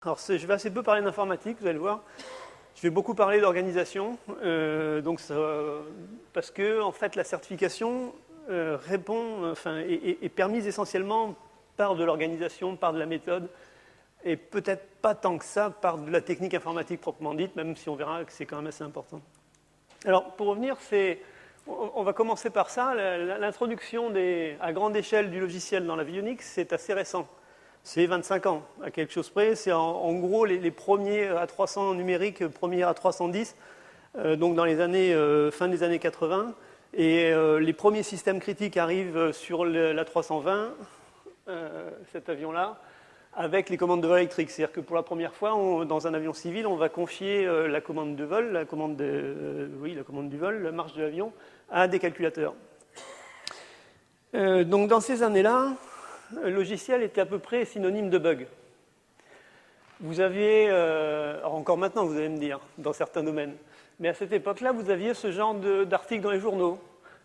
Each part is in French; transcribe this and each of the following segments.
Alors, je vais assez peu parler d'informatique, vous allez le voir. Je vais beaucoup parler d'organisation, parce que en fait, la certification est permise essentiellement par de l'organisation, par de la méthode, et peut-être pas tant que ça par de la technique informatique proprement dite, même si on verra que c'est quand même assez important. Alors, pour revenir, on va commencer par ça. L'introduction à grande échelle du logiciel dans l'avionique, c'est assez récent. C'est 25 ans, à quelque chose près. C'est en gros les premiers A300 numériques, premiers A310, donc dans les années, fin des années 80. Et les premiers systèmes critiques arrivent sur l'A320, cet avion-là, avec les commandes de vol électriques. C'est-à-dire que pour la première fois, dans un avion civil, on va confier la commande de vol, la commande du vol, la marche de l'avion, à des calculateurs. Donc dans ces années-là, le logiciel était à peu près synonyme de bug. Vous aviez, alors encore maintenant vous allez me dire, dans certains domaines, mais à cette époque-là, vous aviez ce genre d'articles dans les journaux,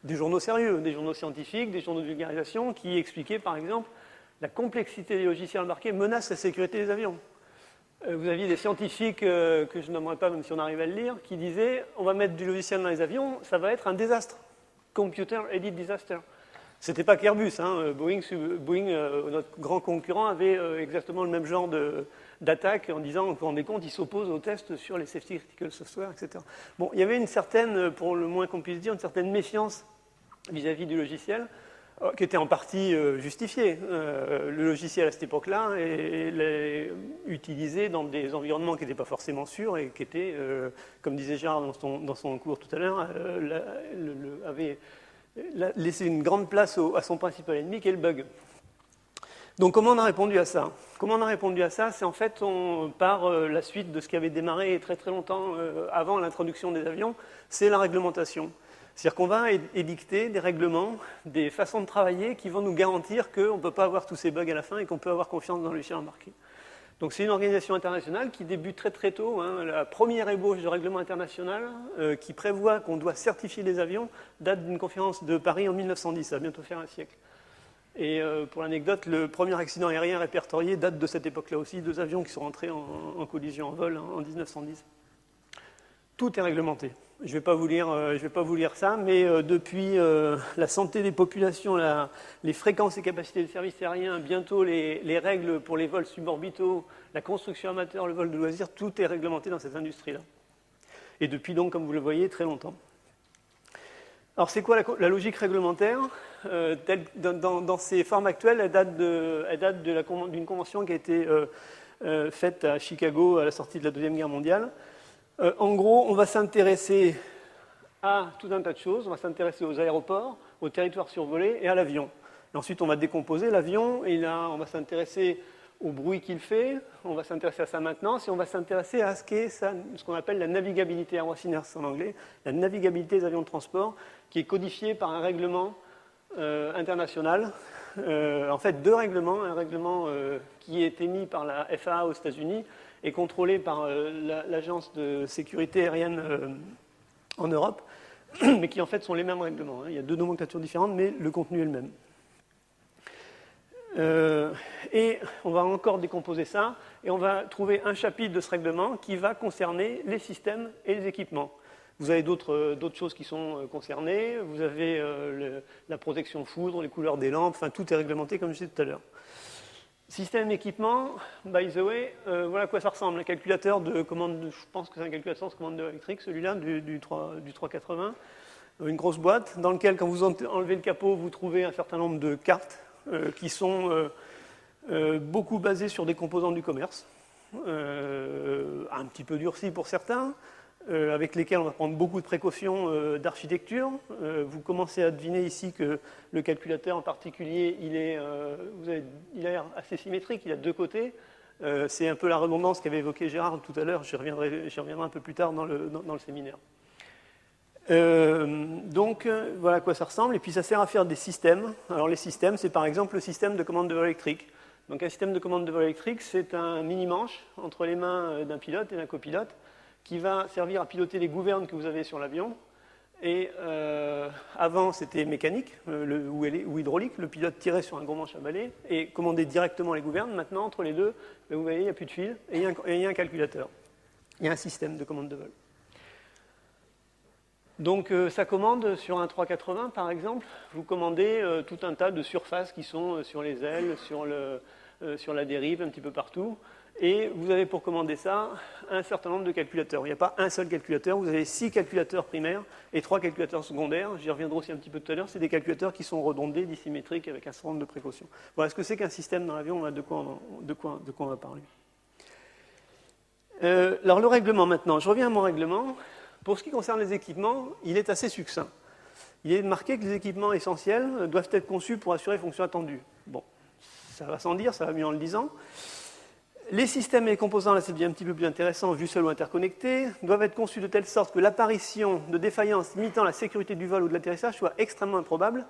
des journaux sérieux, des journaux scientifiques, des journaux de vulgarisation, qui expliquaient par exemple la complexité des logiciels embarqués menace la sécurité des avions. Vous aviez des scientifiques, que je nommerai pas même si on arrive à le lire, qui disaient on va mettre du logiciel dans les avions, ça va être un désastre. Computer aided disaster. C'était pas qu'Airbus, hein. Boeing, notre grand concurrent, avait exactement le même genre d'attaque en disant, vous vous rendez compte, il s'oppose aux tests sur les safety critical software, etc. Bon, il y avait une certaine, pour le moins qu'on puisse dire, une certaine méfiance vis-à-vis du logiciel, qui était en partie justifiée. Le logiciel à cette époque-là est utilisé dans des environnements qui n'étaient pas forcément sûrs et qui étaient, comme disait Gérard dans son cours tout à l'heure, avait laissé une grande place à son principal ennemi qui est le bug. Donc comment on a répondu à ça? Comment on a répondu à ça? C'est en fait par la suite de ce qui avait démarré très très longtemps avant l'introduction des avions, c'est la réglementation. C'est-à-dire qu'on va édicter des règlements, des façons de travailler qui vont nous garantir qu'on ne peut pas avoir tous ces bugs à la fin et qu'on peut avoir confiance dans le logiciel embarqué. Donc c'est une organisation internationale qui débute très très tôt. Hein. La première ébauche de règlement international qui prévoit qu'on doit certifier les avions date d'une conférence de Paris en 1910, ça va bientôt faire un siècle. Et pour l'anecdote, le premier accident aérien répertorié date de cette époque-là aussi, 2 avions qui sont rentrés en collision en vol en 1910. Tout est réglementé. Je ne vais pas vous lire ça, mais depuis la santé des populations, les fréquences et capacités de service aérien, bientôt les règles pour les vols suborbitaux, la construction amateur, le vol de loisirs, tout est réglementé dans cette industrie-là. Et depuis donc, comme vous le voyez, très longtemps. Alors c'est quoi la logique réglementaire? Dans ses formes actuelles, elle date d'une convention qui a été faite à Chicago à la sortie de la Deuxième Guerre mondiale. En gros, on va s'intéresser à tout un tas de choses. On va s'intéresser aux aéroports, aux territoires survolés et à l'avion. Ensuite, on va décomposer l'avion et là, on va s'intéresser au bruit qu'il fait, on va s'intéresser à sa maintenance et on va s'intéresser à ce qu'on appelle la navigabilité airworthiness en anglais, la navigabilité des avions de transport, qui est codifiée par un règlement international. En fait, 2 règlements. Un règlement qui est émis par la FAA aux États-Unis et contrôlé par l'Agence de sécurité aérienne en Europe, mais qui en fait sont les mêmes règlements. Il y a 2 nomenclatures différentes, mais le contenu est le même. Et on va encore décomposer ça, et on va trouver un chapitre de ce règlement qui va concerner les systèmes et les équipements. Vous avez d'autres choses qui sont concernées, vous avez la protection foudre, les couleurs des lampes, enfin tout est réglementé comme je disais tout à l'heure. Système équipement, by the way, voilà à quoi ça ressemble. Un calculateur de commande, je pense que c'est un calculateur de commande électrique, celui-là, du 380. Une grosse boîte dans laquelle, quand vous enlevez le capot, vous trouvez un certain nombre de cartes qui sont beaucoup basées sur des composants du commerce, un petit peu durcis pour certains, avec lesquels on va prendre beaucoup de précautions d'architecture. Vous commencez à deviner ici que le calculateur en particulier, il a l'air assez symétrique, il a 2 côtés. C'est un peu la redondance qu'avait évoqué Gérard tout à l'heure, j'y reviendrai un peu plus tard dans le séminaire. Donc voilà à quoi ça ressemble, et puis ça sert à faire des systèmes. Alors les systèmes, c'est par exemple le système de commande de vol électrique. Donc un système de commande de vol électrique, c'est un mini-manche entre les mains d'un pilote et d'un copilote qui va servir à piloter les gouvernes que vous avez sur l'avion Et avant, c'était mécanique ou hydraulique. Le pilote tirait sur un gros manche à balai et commandait directement les gouvernes. Maintenant, entre les deux, vous voyez, il n'y a plus de fil et il y a un calculateur. Il y a un système de commande de vol. Donc, ça commande sur un 380, par exemple. Vous commandez tout un tas de surfaces qui sont sur les ailes, sur la dérive, un petit peu partout. Et vous avez pour commander ça un certain nombre de calculateurs. Il n'y a pas un seul calculateur, vous avez 6 calculateurs primaires et 3 calculateurs secondaires. J'y reviendrai aussi un petit peu tout à l'heure. C'est des calculateurs qui sont redondés, dissymétriques, avec un certain nombre de précautions. Voilà ce que c'est qu'un système dans l'avion, de quoi on va parler. Alors le règlement maintenant, je reviens à mon règlement. Pour ce qui concerne les équipements, il est assez succinct. Il est marqué que les équipements essentiels doivent être conçus pour assurer les fonctions attendues. Bon, ça va sans dire, ça va mieux en le disant. Les systèmes et les composants, là c'est bien un petit peu plus intéressant, vu seuls ou interconnectés, doivent être conçus de telle sorte que l'apparition de défaillances limitant la sécurité du vol ou de l'atterrissage soit extrêmement improbable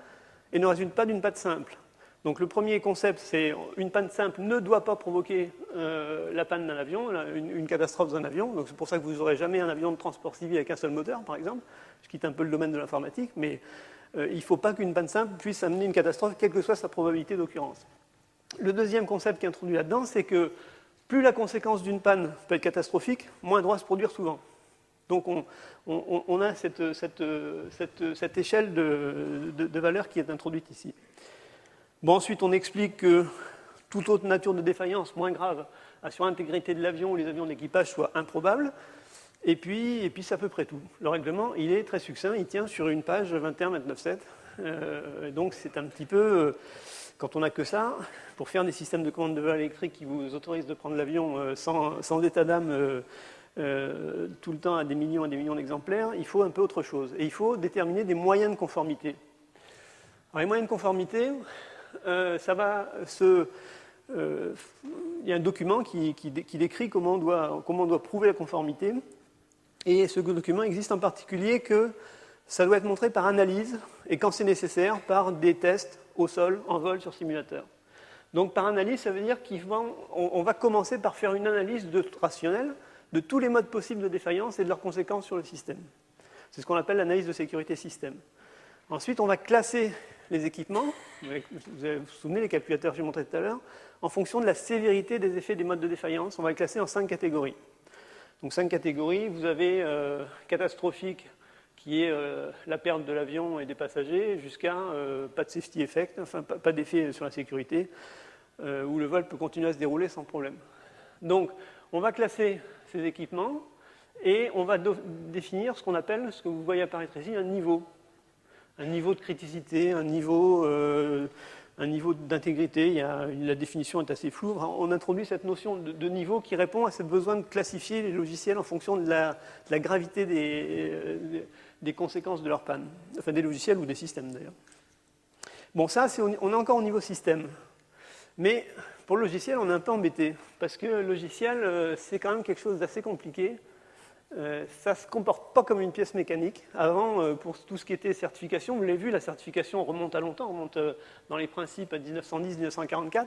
et ne résulte pas d'une panne simple. Donc le premier concept, c'est une panne simple ne doit pas provoquer la panne d'un avion, une catastrophe d'un avion. Donc c'est pour ça que vous n'aurez jamais un avion de transport civil avec un seul moteur, par exemple. Je quitte un peu le domaine de l'informatique, mais il ne faut pas qu'une panne simple puisse amener une catastrophe, quelle que soit sa probabilité d'occurrence. Le deuxième concept qui est introduit là-dedans, c'est que plus la conséquence d'une panne peut être catastrophique, moins elle doit se produire souvent. Donc on a cette échelle de valeur qui est introduite ici. Bon, ensuite, on explique que toute autre nature de défaillance moins grave assure l'intégrité de l'avion ou les avions d'équipage soit improbable. Et puis c'est à peu près tout. Le règlement, il est très succinct, il tient sur une page 21-29-7. Donc c'est un petit peu, quand on n'a que ça, pour faire des systèmes de commande de vol électrique qui vous autorisent de prendre l'avion sans état d'âme tout le temps à des millions d'exemplaires, il faut un peu autre chose. Et il faut déterminer des moyens de conformité. Alors les moyens de conformité, il y a un document qui décrit comment on doit prouver la conformité. Et ce document existe en particulier que ça doit être montré par analyse et quand c'est nécessaire, par des tests au sol, en vol, sur simulateur. Donc par analyse, ça veut dire qu'on va commencer par faire une analyse rationnelle de tous les modes possibles de défaillance et de leurs conséquences sur le système. C'est ce qu'on appelle l'analyse de sécurité système. Ensuite, on va classer les équipements, vous vous souvenez les calculateurs que j'ai montrés tout à l'heure, en fonction de la sévérité des effets des modes de défaillance. On va les classer en 5 catégories. Donc 5 catégories, vous avez catastrophique, qui est la perte de l'avion et des passagers, jusqu'à pas de safety effect, enfin pas d'effet sur la sécurité, où le vol peut continuer à se dérouler sans problème. Donc, on va classer ces équipements et on va définir ce qu'on appelle, ce que vous voyez apparaître ici, un niveau. Un niveau de criticité, un niveau d'intégrité. La définition est assez floue. On introduit cette notion de niveau qui répond à ce besoin de classifier les logiciels en fonction de la gravité des conséquences de leur panne. Enfin, des logiciels ou des systèmes, d'ailleurs. Bon, ça, on est encore au niveau système. Mais pour le logiciel, on est un peu embêté. Parce que le logiciel, c'est quand même quelque chose d'assez compliqué. Ça ne se comporte pas comme une pièce mécanique. Avant, pour tout ce qui était certification, vous l'avez vu, la certification remonte à longtemps, remonte dans les principes à 1910-1944.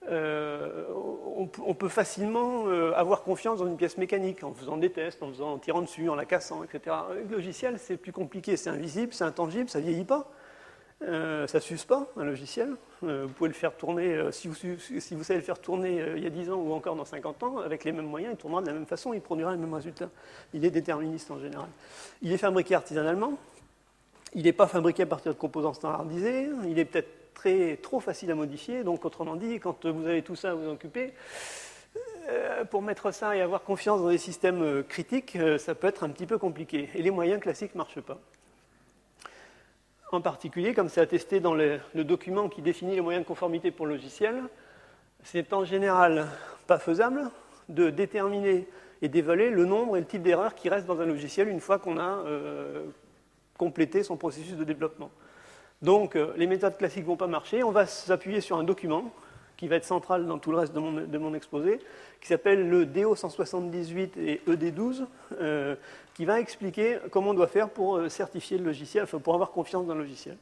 On peut facilement avoir confiance dans une pièce mécanique en faisant des tests, en tirant dessus, en la cassant, etc. Avec le logiciel, c'est plus compliqué, c'est invisible, c'est intangible, ça ne vieillit pas. Ça ne s'use pas, un logiciel. Vous pouvez le faire tourner, si vous savez le faire tourner il y a 10 ans ou encore dans 50 ans, avec les mêmes moyens, il tournera de la même façon, il produira les mêmes résultats. Il est déterministe en général. Il est fabriqué artisanalement, il n'est pas fabriqué à partir de composants standardisés, il est peut-être trop facile à modifier, donc autrement dit, quand vous avez tout ça à vous occuper, pour mettre ça et avoir confiance dans des systèmes critiques, ça peut être un petit peu compliqué. Et les moyens classiques ne marchent pas. En particulier, comme c'est attesté dans le document qui définit les moyens de conformité pour le logiciel, c'est en général pas faisable de déterminer et d'évaluer le nombre et le type d'erreurs qui restent dans un logiciel une fois qu'on a complété son processus de développement. Donc, les méthodes classiques ne vont pas marcher. On va s'appuyer sur un document qui va être central dans tout le reste de mon exposé, qui s'appelle le DO 178 et ED12, qui va expliquer comment on doit faire pour certifier le logiciel, enfin pour avoir confiance dans le logiciel.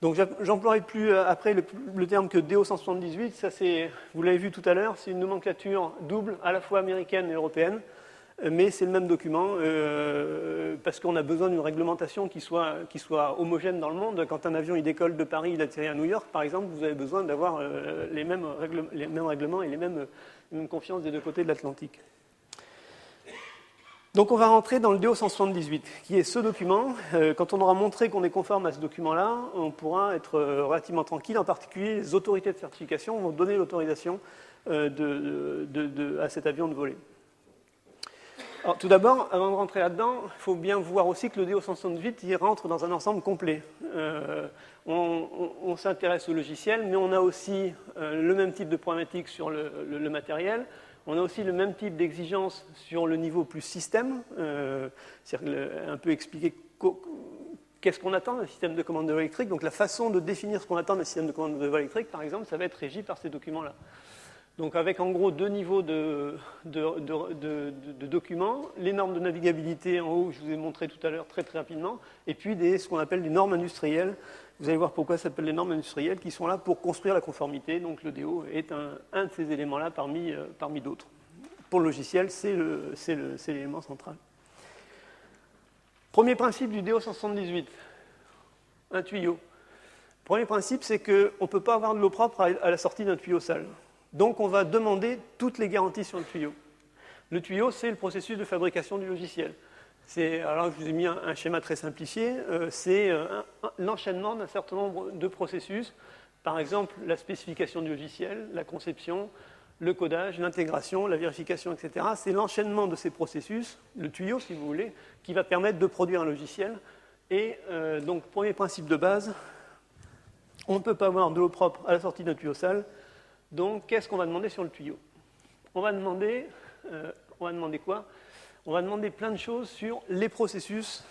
Donc j'emploierai plus après le terme que DO 178, ça c'est, vous l'avez vu tout à l'heure, c'est une nomenclature double, à la fois américaine et européenne, mais c'est le même document, parce qu'on a besoin d'une réglementation qui soit homogène dans le monde. Quand un avion il décolle de Paris, il atterrit à New York, par exemple, vous avez besoin d'avoir les mêmes règlements et les mêmes confiances des deux côtés de l'Atlantique. Donc on va rentrer dans le DO 178, qui est ce document. Quand on aura montré qu'on est conforme à ce document-là, on pourra être relativement tranquille. En particulier, les autorités de certification vont donner l'autorisation à cet avion de voler. Alors, tout d'abord, avant de rentrer là-dedans, il faut bien voir aussi que le DO 178 il rentre dans un ensemble complet. On s'intéresse au logiciel, mais on a aussi le même type de problématique sur le matériel. On a aussi le même type d'exigence sur le niveau plus système, c'est-à-dire un peu expliquer qu'est-ce qu'on attend d'un système de commande de vol électrique. Donc la façon de définir ce qu'on attend d'un système de commande de vol électrique, par exemple, ça va être régi par ces documents-là. Donc avec en gros deux niveaux de documents, les normes de navigabilité en haut, je vous ai montré tout à l'heure très rapidement, et puis ce qu'on appelle des normes industrielles. Vous allez voir pourquoi ça s'appelle les normes industrielles, qui sont là pour construire la conformité. Donc le DO est un de ces éléments-là parmi d'autres. Pour le logiciel, c'est l'élément central. Premier principe du DO 178, un tuyau. Premier principe, c'est qu'on ne peut pas avoir de l'eau propre à la sortie d'un tuyau sale. Donc on va demander toutes les garanties sur le tuyau. Le tuyau, c'est le processus de fabrication du logiciel. Alors je vous ai mis un schéma très simplifié, c'est l'enchaînement d'un certain nombre de processus, par exemple la spécification du logiciel, la conception, le codage, l'intégration, la vérification, etc. C'est l'enchaînement de ces processus, le tuyau si vous voulez, qui va permettre de produire un logiciel. Et donc premier principe de base, on ne peut pas avoir de l'eau propre à la sortie d'un tuyau sale. Donc, qu'est-ce qu'on va demander sur le tuyau? On va demander quoi? On va demander plein de choses sur les processus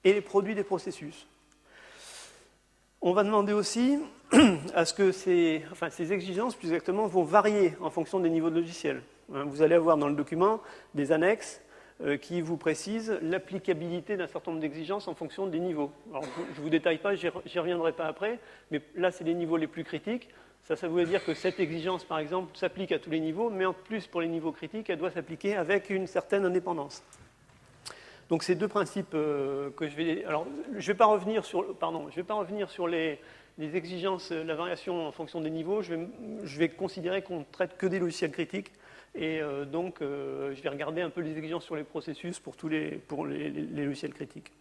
et les produits des processus. On va demander aussi à ce que ces exigences, plus exactement, vont varier en fonction des niveaux de logiciel. Vous allez avoir dans le document des annexes qui vous précisent l'applicabilité d'un certain nombre d'exigences en fonction des niveaux. Alors, je ne vous détaille pas, j'y reviendrai pas après, mais là, c'est les niveaux les plus critiques. Ça veut dire que cette exigence, par exemple, s'applique à tous les niveaux, mais en plus, pour les niveaux critiques, elle doit s'appliquer avec une certaine indépendance. Donc, ces deux principes que je vais... Alors, je ne vais pas revenir sur les exigences, la variation en fonction des niveaux. Je vais considérer qu'on ne traite que des logiciels critiques. Et donc, je vais regarder un peu les exigences sur les processus pour les logiciels critiques.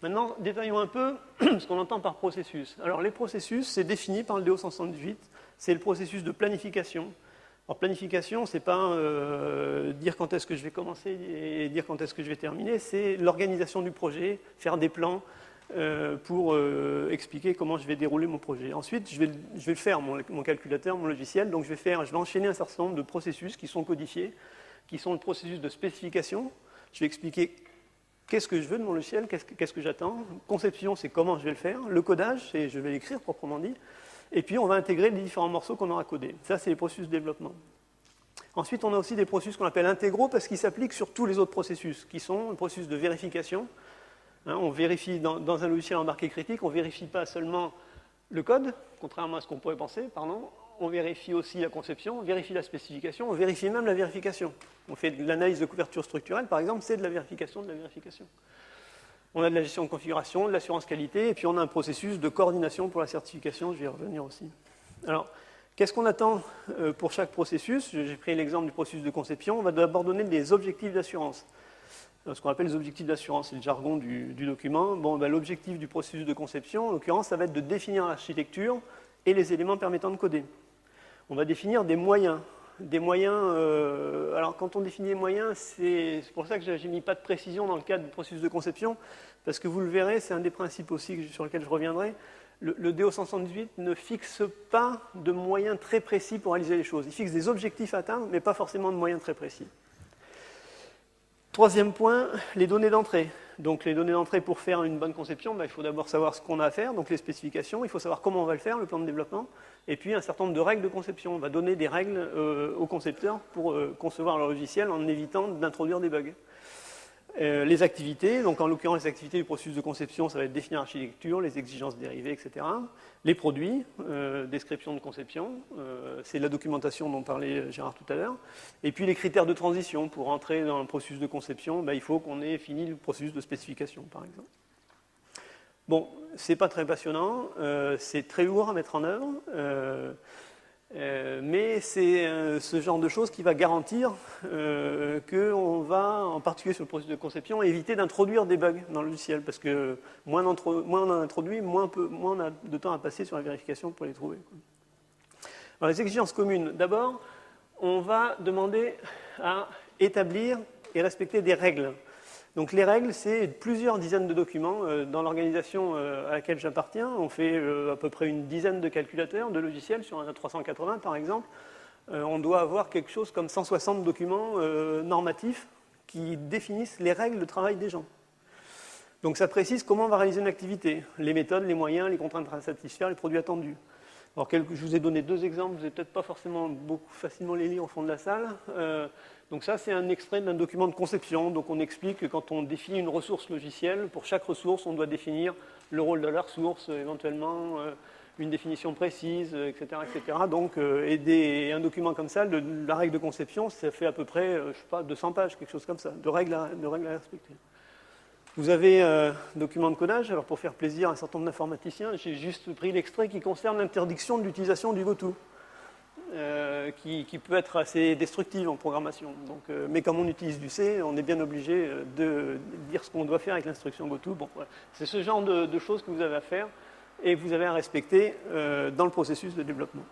Maintenant, détaillons un peu ce qu'on entend par processus. Alors, les processus, c'est défini par le DO 178. C'est le processus de planification. Alors, planification, ce n'est pas dire quand est-ce que je vais commencer et dire quand est-ce que je vais terminer. C'est l'organisation du projet, faire des plans pour expliquer comment je vais dérouler mon projet. Ensuite, je vais faire mon calculateur, mon logiciel. Donc, je vais enchaîner un certain nombre de processus qui sont codifiés, qui sont le processus de spécification. Je vais expliquer qu'est-ce que je veux de mon logiciel, qu'est-ce que j'attends. Conception, c'est comment je vais le faire. Le codage, c'est je vais l'écrire proprement dit. Et puis, on va intégrer les différents morceaux qu'on aura codés. Ça, c'est les processus de développement. Ensuite, on a aussi des processus qu'on appelle intégraux parce qu'ils s'appliquent sur tous les autres processus, qui sont le processus de vérification. On vérifie dans un logiciel embarqué critique, on ne vérifie pas seulement le code, contrairement à ce qu'on pourrait penser, on vérifie aussi la conception, on vérifie la spécification, on vérifie même la vérification. On fait de l'analyse de couverture structurelle, par exemple, c'est de la vérification de la vérification. On a de la gestion de configuration, de l'assurance qualité, et puis on a un processus de coordination pour la certification, je vais y revenir aussi. Alors, qu'est-ce qu'on attend pour chaque processus? J'ai pris l'exemple du processus de conception. On va d'abord donner des objectifs d'assurance. Ce qu'on appelle les objectifs d'assurance, c'est le jargon du document. L'objectif du processus de conception, en l'occurrence, ça va être de définir l'architecture et les éléments permettant de coder. On va définir des moyens. Alors, quand on définit les moyens, c'est pour ça que j'ai mis pas de précision dans le cadre du processus de conception, parce que vous le verrez, c'est un des principes aussi sur lequel je reviendrai. Le DO 178 ne fixe pas de moyens très précis pour réaliser les choses. Il fixe des objectifs à atteindre, mais pas forcément de moyens très précis. Troisième point, les données d'entrée. Donc les données d'entrée pour faire une bonne conception, il faut d'abord savoir ce qu'on a à faire, donc les spécifications, il faut savoir comment on va le faire, le plan de développement, et puis un certain nombre de règles de conception. On va donner des règles aux concepteurs pour concevoir leur logiciel en évitant d'introduire des bugs. Les activités, donc en l'occurrence les activités du processus de conception, ça va être définir l'architecture, les exigences dérivées, etc. Les produits, description de conception, c'est la documentation dont parlait Gérard tout à l'heure. Et puis les critères de transition, pour entrer dans le processus de conception, il faut qu'on ait fini le processus de spécification, par exemple. Bon, c'est pas très passionnant, c'est très lourd à mettre en œuvre, mais c'est ce genre de choses qui va garantir qu'on va, en particulier sur le processus de conception, éviter d'introduire des bugs dans le logiciel, parce que moins on en introduit, moins on a de temps à passer sur la vérification pour les trouver. Alors, les exigences communes. D'abord, on va demander à établir et respecter des règles. Donc les règles, c'est plusieurs dizaines de documents. Dans l'organisation à laquelle j'appartiens, on fait à peu près une dizaine de calculateurs, de logiciels, sur un A380 par exemple. On doit avoir quelque chose comme 160 documents normatifs qui définissent les règles de travail des gens. Donc ça précise comment on va réaliser une activité, les méthodes, les moyens, les contraintes à satisfaire, les produits attendus. Alors je vous ai donné deux exemples, vous n'allez peut-être pas forcément facilement les lire au fond de la salle. Donc ça, c'est un extrait d'un document de conception. Donc on explique que quand on définit une ressource logicielle, pour chaque ressource, on doit définir le rôle de la ressource, éventuellement une définition précise, etc. etc. Donc, un document comme ça, la règle de conception, ça fait à peu près, je sais pas, 200 pages, quelque chose comme ça, de règles à respecter. Vous avez un document de codage. Alors pour faire plaisir à un certain nombre d'informaticiens, j'ai juste pris l'extrait qui concerne l'interdiction de l'utilisation du GoTo. Qui peut être assez destructive en programmation. Donc, mais comme on utilise du C, on est bien obligé de dire ce qu'on doit faire avec l'instruction GoTo. Bon, voilà. C'est ce genre de choses que vous avez à faire et que vous avez à respecter dans le processus de développement.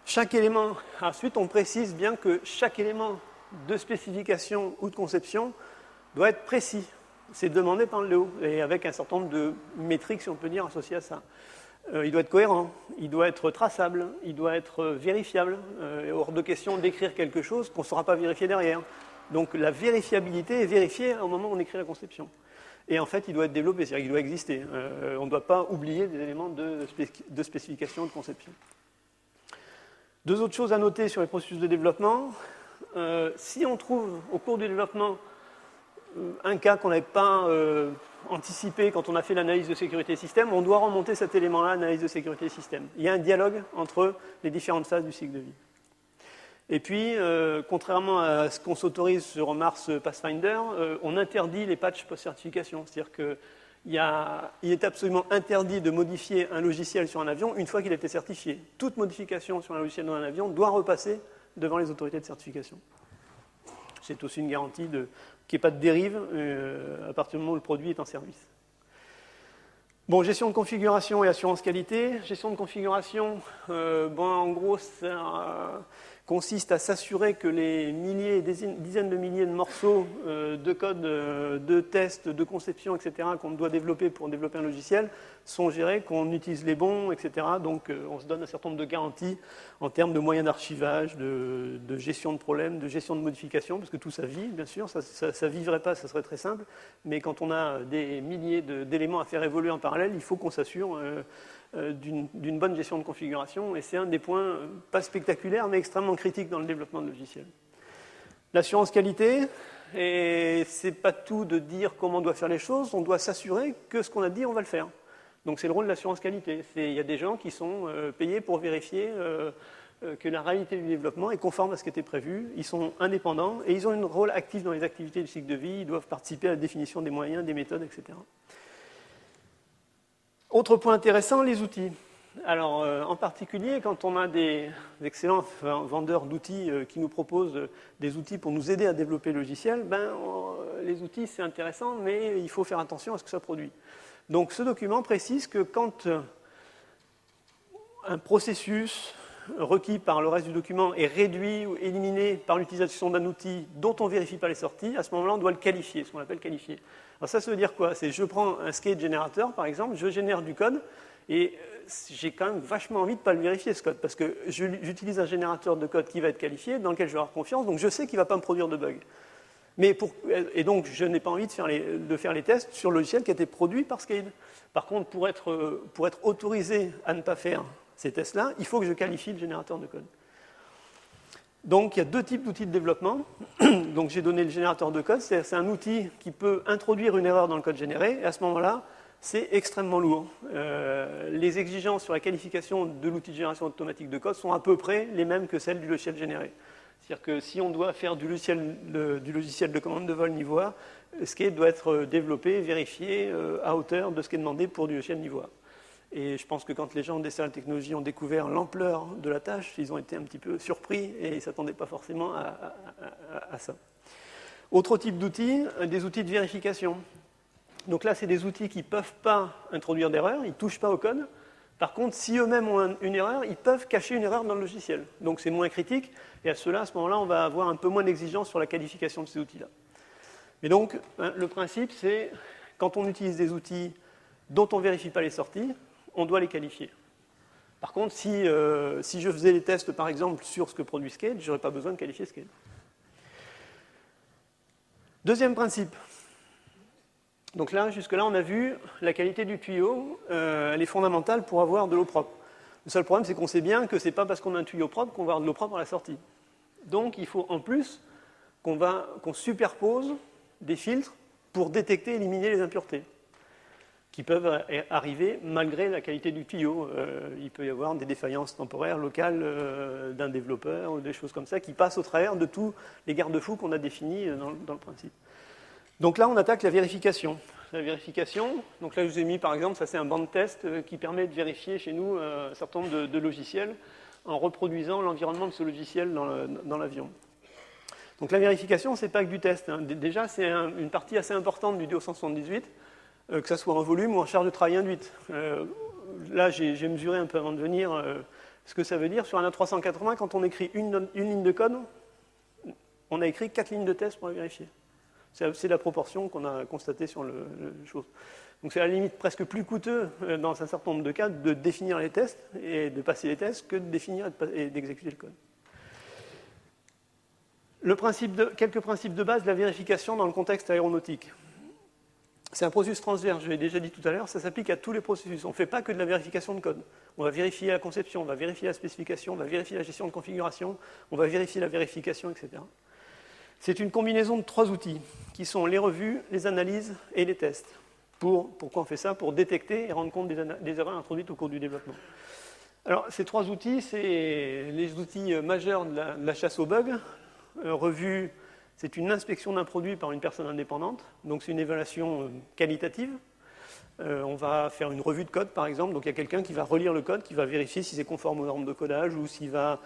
Chaque élément, ensuite on précise bien que chaque élément de spécification ou de conception doit être précis. C'est demandé par le LEO et avec un certain nombre de métriques, si on peut dire, associées à ça. Il doit être cohérent, il doit être traçable, il doit être vérifiable. Hors de question d'écrire quelque chose qu'on ne saura pas vérifier derrière. Donc la vérifiabilité est vérifiée au moment où on écrit la conception. Et en fait, il doit être développé, c'est-à-dire qu'il doit exister. On ne doit pas oublier des éléments de spécification, de conception. Deux autres choses à noter sur les processus de développement. Si on trouve au cours du développement un cas qu'on n'avait pas anticipé quand on a fait l'analyse de sécurité système, on doit remonter cet élément-là à l'analyse de sécurité système. Il y a un dialogue entre les différentes phases du cycle de vie. Et puis, contrairement à ce qu'on s'autorise sur Mars Pathfinder, on interdit les patchs post-certification. C'est-à-dire qu'il est absolument interdit de modifier un logiciel sur un avion une fois qu'il a été certifié. Toute modification sur un logiciel dans un avion doit repasser devant les autorités de certification. C'est aussi une garantie qu'il n'y ait pas de dérive à partir du moment où le produit est en service. Bon, gestion de configuration et assurance qualité. Gestion de configuration, en gros, ça consiste à s'assurer que les dizaines de milliers de morceaux de code, de tests, de conception, etc., qu'on doit développer pour développer un logiciel, sont gérés, qu'on utilise les bons, etc. Donc, on se donne un certain nombre de garanties en termes de moyens d'archivage, de gestion de problèmes, de gestion de modifications, parce que tout ça vit, bien sûr. Ça ne vivrait pas, ça serait très simple. Mais quand on a des milliers d'éléments à faire évoluer en parallèle, il faut qu'on s'assure d'une bonne gestion de configuration, et c'est un des points pas spectaculaires mais extrêmement critiques dans le développement de logiciels. L'assurance qualité, et c'est pas tout de dire comment on doit faire les choses, on doit s'assurer que ce qu'on a dit, on va le faire. Donc c'est le rôle de l'assurance qualité. Il y a des gens qui sont payés pour vérifier que la réalité du développement est conforme à ce qui était prévu, ils sont indépendants et ils ont un rôle actif dans les activités du cycle de vie, ils doivent participer à la définition des moyens, des méthodes, etc. Autre point intéressant, les outils. Alors, en particulier, quand on a des excellents vendeurs d'outils qui nous proposent des outils pour nous aider à développer le logiciel, les outils, c'est intéressant, mais il faut faire attention à ce que ça produit. Donc, ce document précise que quand un processus requis par le reste du document est réduit ou éliminé par l'utilisation d'un outil dont on ne vérifie pas les sorties, à ce moment-là, on doit le qualifier, ce qu'on appelle qualifier. Alors ça veut dire quoi? C'est je prends un skate générateur, par exemple, je génère du code, et j'ai quand même vachement envie de ne pas le vérifier, ce code, parce que j'utilise un générateur de code qui va être qualifié, dans lequel je vais avoir confiance, donc je sais qu'il ne va pas me produire de bugs. Et donc, je n'ai pas envie de faire les tests sur le logiciel qui a été produit par Skate. Par contre, pour être autorisé à ne pas faire ces tests-là, il faut que je qualifie le générateur de code. Donc il y a deux types d'outils de développement. Donc j'ai donné le générateur de code, c'est un outil qui peut introduire une erreur dans le code généré, et à ce moment-là, c'est extrêmement lourd. Les exigences sur la qualification de l'outil de génération automatique de code sont à peu près les mêmes que celles du logiciel généré. C'est-à-dire que si on doit faire du logiciel de commande de vol niveau A, Skate doit être développé, vérifié à hauteur de ce qui est demandé pour du logiciel niveau A. Et je pense que quand les gens de la technologie ont découvert l'ampleur de la tâche, ils ont été un petit peu surpris et ils ne s'attendaient pas forcément à ça. Autre type d'outils, des outils de vérification. Donc là, c'est des outils qui ne peuvent pas introduire d'erreur, ils ne touchent pas au code. Par contre, si eux-mêmes ont une erreur, ils peuvent cacher une erreur dans le logiciel. Donc c'est moins critique, et à ce moment-là, on va avoir un peu moins d'exigence sur la qualification de ces outils-là. Mais donc, le principe, c'est quand on utilise des outils dont on ne vérifie pas les sorties, on doit les qualifier. Par contre, si je faisais les tests, par exemple, sur ce que produit Skate, je n'aurais pas besoin de qualifier Skate. Deuxième principe. Donc là, jusque-là, on a vu la qualité du tuyau, elle est fondamentale pour avoir de l'eau propre. Le seul problème, c'est qu'on sait bien que ce n'est pas parce qu'on a un tuyau propre qu'on va avoir de l'eau propre à la sortie. Donc, il faut en plus qu'on superpose des filtres pour détecter et éliminer les impuretés, qui peuvent arriver malgré la qualité du tuyau. Il peut y avoir des défaillances temporaires, locales d'un développeur, ou des choses comme ça, qui passent au travers de tous les garde-fous qu'on a définis dans le principe. Donc là, on attaque la vérification. La vérification, donc là, je vous ai mis, par exemple, ça c'est un banc de test qui permet de vérifier chez nous un certain nombre de logiciels en reproduisant l'environnement de ce logiciel dans l'avion. Donc la vérification, c'est pas que du test. Hein. Déjà, c'est une partie assez importante du DO178, que ce soit en volume ou en charge de travail induite. Là, j'ai mesuré un peu avant de venir ce que ça veut dire. Sur un A380, quand on écrit une ligne de code, on a écrit 4 lignes de test pour la vérifier. C'est la proportion qu'on a constatée sur le chose. Donc c'est à la limite presque plus coûteux, dans un certain nombre de cas, de définir les tests et de passer les tests que de définir et d'exécuter le code. Quelques principes de base de la vérification dans le contexte aéronautique. C'est un processus transverse, je l'ai déjà dit tout à l'heure, ça s'applique à tous les processus. On ne fait pas que de la vérification de code. On va vérifier la conception, on va vérifier la spécification, on va vérifier la gestion de configuration, on va vérifier la vérification, etc. C'est une combinaison de 3 outils, qui sont les revues, les analyses et les tests. Pourquoi on fait ça? Pour détecter et rendre compte des erreurs introduites au cours du développement. Alors, ces 3 outils, c'est les outils majeurs de la chasse aux bugs. Revue, c'est une inspection d'un produit par une personne indépendante, donc c'est une évaluation qualitative. On va faire une revue de code, par exemple, donc il y a quelqu'un qui va relire le code, qui va vérifier si c'est conforme aux normes de codage ou s'il va...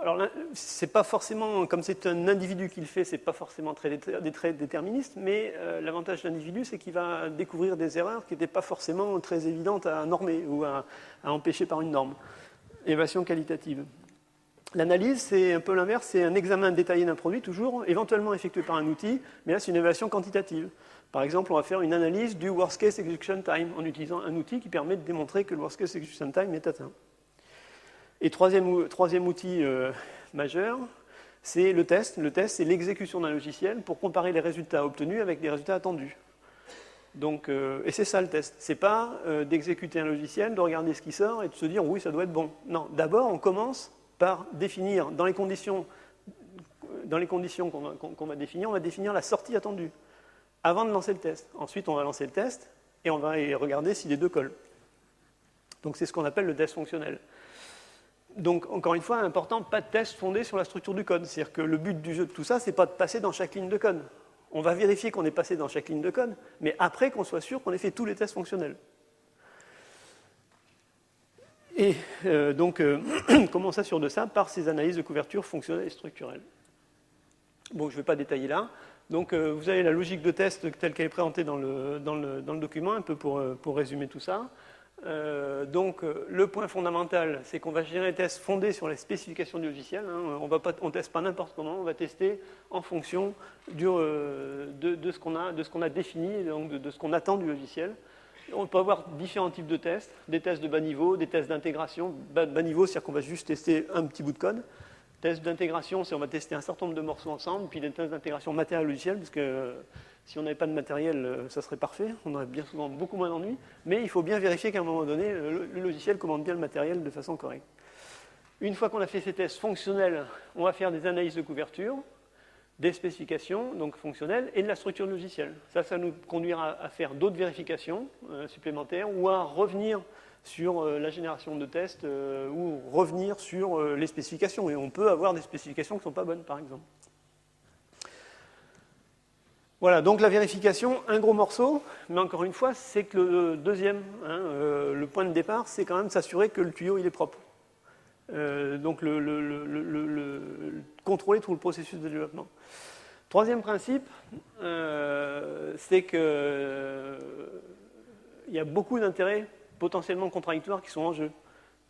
Alors là, c'est pas forcément, comme c'est un individu qui le fait, c'est pas forcément très déterministe, mais l'avantage de l'individu, c'est qu'il va découvrir des erreurs qui n'étaient pas forcément très évidentes à normer ou à empêcher par une norme. Évaluation qualitative. L'analyse, c'est un peu l'inverse, c'est un examen détaillé d'un produit, toujours, éventuellement effectué par un outil, mais là, c'est une évaluation quantitative. Par exemple, on va faire une analyse du worst case execution time en utilisant un outil qui permet de démontrer que le worst case execution time est atteint. Et troisième outil majeur, c'est le test. Le test, c'est l'exécution d'un logiciel pour comparer les résultats obtenus avec les résultats attendus. Donc, et c'est ça le test. Ce n'est pas d'exécuter un logiciel, de regarder ce qui sort et de se dire oui, ça doit être bon. Non, d'abord, on commence par définir, dans les conditions qu'on va définir, on va définir la sortie attendue avant de lancer le test. Ensuite, on va lancer le test et on va regarder si les deux collent. Donc, c'est ce qu'on appelle le test fonctionnel. Donc, encore une fois, important, pas de test fondé sur la structure du code. C'est-à-dire que le but du jeu de tout ça, c'est pas de passer dans chaque ligne de code. On va vérifier qu'on est passé dans chaque ligne de code, mais après qu'on soit sûr qu'on ait fait tous les tests fonctionnels. Et donc, comment on s'assure de ça? Par ces analyses de couverture fonctionnelle et structurelle. Bon, je ne vais pas détailler là. Donc, vous avez la logique de test telle qu'elle est présentée dans le document, un peu pour résumer tout ça. Donc, le point fondamental, c'est qu'on va gérer des tests fondés sur les spécifications du logiciel. Hein. On ne teste pas n'importe comment, on va tester en fonction de ce qu'on a défini, donc de ce qu'on attend du logiciel. On peut avoir différents types de tests, des tests de bas niveau, des tests d'intégration. Bas niveau, c'est-à-dire qu'on va juste tester un petit bout de code. Tests d'intégration, c'est on va tester un certain nombre de morceaux ensemble, puis des tests d'intégration matériel-logiciel, parce que si on n'avait pas de matériel, ça serait parfait. On aurait bien souvent beaucoup moins d'ennuis. Mais il faut bien vérifier qu'à un moment donné, le logiciel commande bien le matériel de façon correcte. Une fois qu'on a fait ces tests fonctionnels, on va faire des analyses de couverture, des spécifications donc fonctionnelles et de la structure logicielle. Ça nous conduira à faire d'autres vérifications supplémentaires ou à revenir sur la génération de tests ou revenir sur les spécifications. Et on peut avoir des spécifications qui ne sont pas bonnes, par exemple. Voilà, donc la vérification, un gros morceau, mais encore une fois, c'est que le deuxième, le point de départ, c'est quand même s'assurer que le tuyau il est propre. Donc contrôler tout le processus de développement. Troisième principe, c'est qu'il y a beaucoup d'intérêts potentiellement contradictoires qui sont en jeu.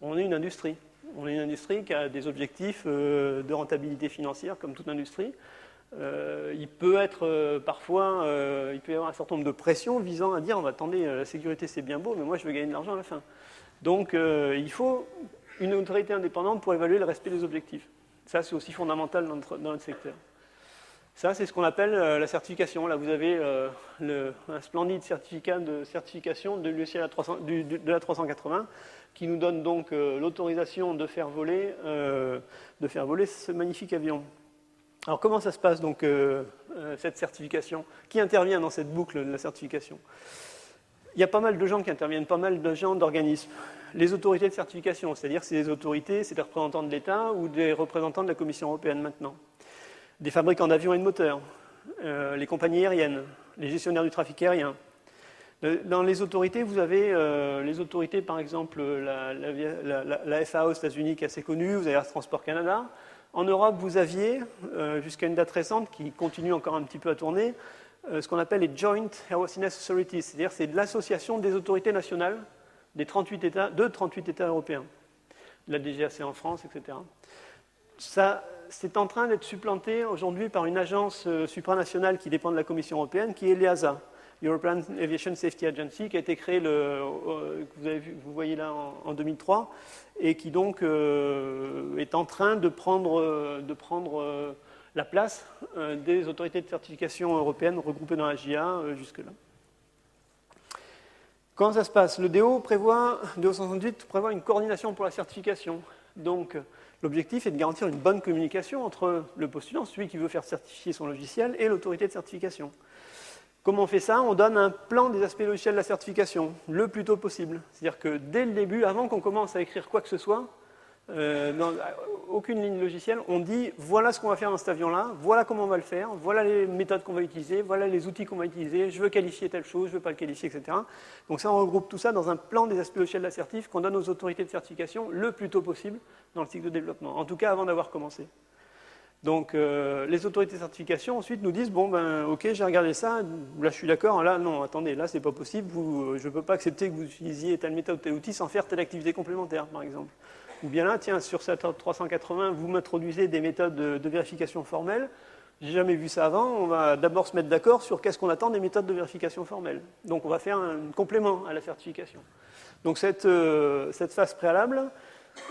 On est une industrie. On est une industrie qui a des objectifs de rentabilité financière, comme toute industrie. Il peut être parfois, il peut y avoir un certain nombre de pressions visant à dire attendez, la sécurité c'est bien beau, mais moi je veux gagner de l'argent à la fin. Donc il faut une autorité indépendante pour évaluer le respect des objectifs. Ça c'est aussi fondamental dans notre secteur. Ça c'est ce qu'on appelle la certification. Là vous avez un splendide certificat de certification de l'UCL de la 380 qui nous donne donc l'autorisation de faire voler ce magnifique avion. Alors comment ça se passe donc cette certification? Qui intervient dans cette boucle de la certification? Il y a pas mal de gens qui interviennent, pas mal de gens d'organismes. Les autorités de certification, c'est-à-dire que c'est des autorités, c'est des représentants de l'État ou des représentants de la Commission européenne maintenant. Des fabricants d'avions et de moteurs, les compagnies aériennes, les gestionnaires du trafic aérien. Dans les autorités, vous avez les autorités, par exemple, la FAA aux États-Unis qui est assez connue, vous avez Air Transport Canada. En Europe, vous aviez, jusqu'à une date récente, qui continue encore un petit peu à tourner, ce qu'on appelle les Joint Airworthiness Authorities, c'est-à-dire c'est de l'association des autorités nationales de 38 États européens, la DGAC en France, etc. Ça, c'est en train d'être supplanté aujourd'hui par une agence supranationale qui dépend de la Commission européenne, qui est l'EASA, European Aviation Safety Agency, qui a été créée, vous voyez là, en 2003, et qui donc est en train de prendre la place des autorités de certification européennes regroupées dans la JA jusque-là. Comment ça se passe? Le DO 168 prévoit une coordination pour la certification. Donc, l'objectif est de garantir une bonne communication entre le postulant, celui qui veut faire certifier son logiciel, et l'autorité de certification. Comment on fait ça? On donne un plan des aspects logiciels de la certification, le plus tôt possible. C'est-à-dire que dès le début, avant qu'on commence à écrire quoi que ce soit, dans aucune ligne logicielle, on dit voilà ce qu'on va faire dans cet avion-là, voilà comment on va le faire, voilà les méthodes qu'on va utiliser, voilà les outils qu'on va utiliser, je veux qualifier telle chose, je ne veux pas le qualifier, etc. Donc ça, on regroupe tout ça dans un plan des aspects logiciels de la certif qu'on donne aux autorités de certification le plus tôt possible dans le cycle de développement, en tout cas avant d'avoir commencé. Donc les autorités de certification ensuite nous disent bon ben ok, j'ai regardé ça, là je suis d'accord, là non, attendez, là c'est pas possible, je ne peux pas accepter que vous utilisiez telle méthode ou tel outil sans faire telle activité complémentaire par exemple. Ou bien là, tiens, sur cette 380, vous m'introduisez des méthodes de vérification formelle. J'ai jamais vu ça avant. On va d'abord se mettre d'accord sur qu'est-ce qu'on attend des méthodes de vérification formelle. Donc on va faire un complément à la certification. Donc cette phase préalable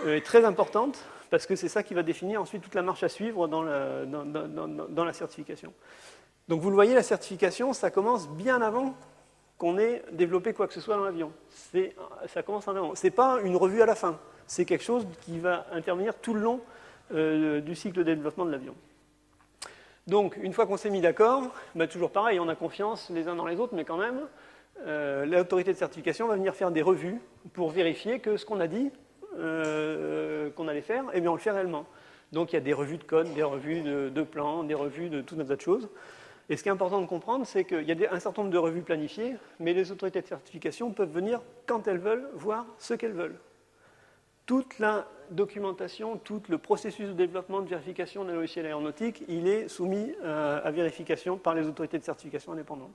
est très importante parce que c'est ça qui va définir ensuite toute la marche à suivre dans la certification. Donc vous le voyez, la certification, ça commence bien avant qu'on ait développé quoi que ce soit dans l'avion. Ça commence en avant. Ce n'est pas une revue à la fin. C'est quelque chose qui va intervenir tout le long du cycle de développement de l'avion. Donc, une fois qu'on s'est mis d'accord, toujours pareil, on a confiance les uns dans les autres, mais quand même, l'autorité de certification va venir faire des revues pour vérifier que ce qu'on a dit qu'on allait faire, eh bien, on le fait réellement. Donc, il y a des revues de code, des revues de plans, des revues de tout un tas de choses. Et ce qui est important de comprendre, c'est qu'il y a un certain nombre de revues planifiées, mais les autorités de certification peuvent venir quand elles veulent voir ce qu'elles veulent. Toute la documentation, tout le processus de développement, de vérification d'un logiciel aéronautique, il est soumis à vérification par les autorités de certification indépendantes.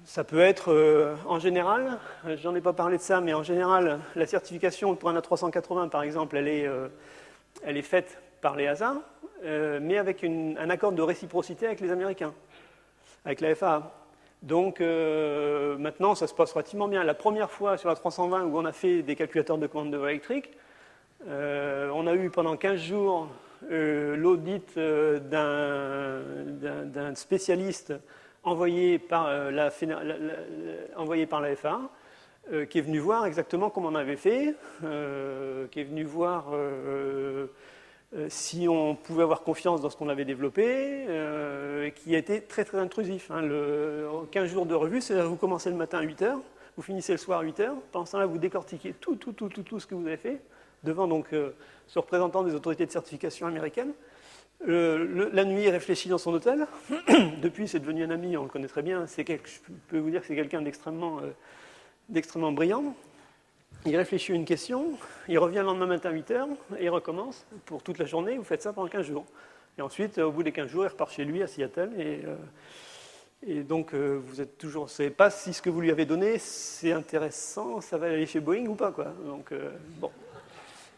Ça peut être, en général, j'en ai pas parlé de ça, mais en général, la certification pour un A380, par exemple, elle est faite par l'EASA, mais avec un accord de réciprocité avec les Américains, avec la FAA. Donc maintenant, ça se passe relativement bien. La première fois sur la 320 où on a fait des calculateurs de commande de vol électrique, on a eu pendant 15 jours l'audit d'un spécialiste envoyé par la FAA. qui est venu voir exactement comment on avait fait, qui est venu voir si on pouvait avoir confiance dans ce qu'on avait développé, et qui a été très très intrusif. 15 jours de revue, c'est-à-dire que vous commencez le matin à 8h, vous finissez le soir à 8h, pendant ce temps-là vous décortiquez tout ce que vous avez fait, devant donc ce représentant des autorités de certification américaines. La nuit, il réfléchit dans son hôtel. Depuis, c'est devenu un ami, on le connaît très bien. Je peux vous dire que c'est quelqu'un d'extrêmement brillant. Il réfléchit à une question, il revient le lendemain matin à 8h et il recommence pour toute la journée. Vous faites ça pendant 15 jours. Et ensuite, au bout des 15 jours, il repart chez lui à Seattle. Et donc, vous êtes toujours. On ne sait pas si ce que vous lui avez donné, c'est intéressant, ça va aller chez Boeing ou pas, quoi. Donc, bon.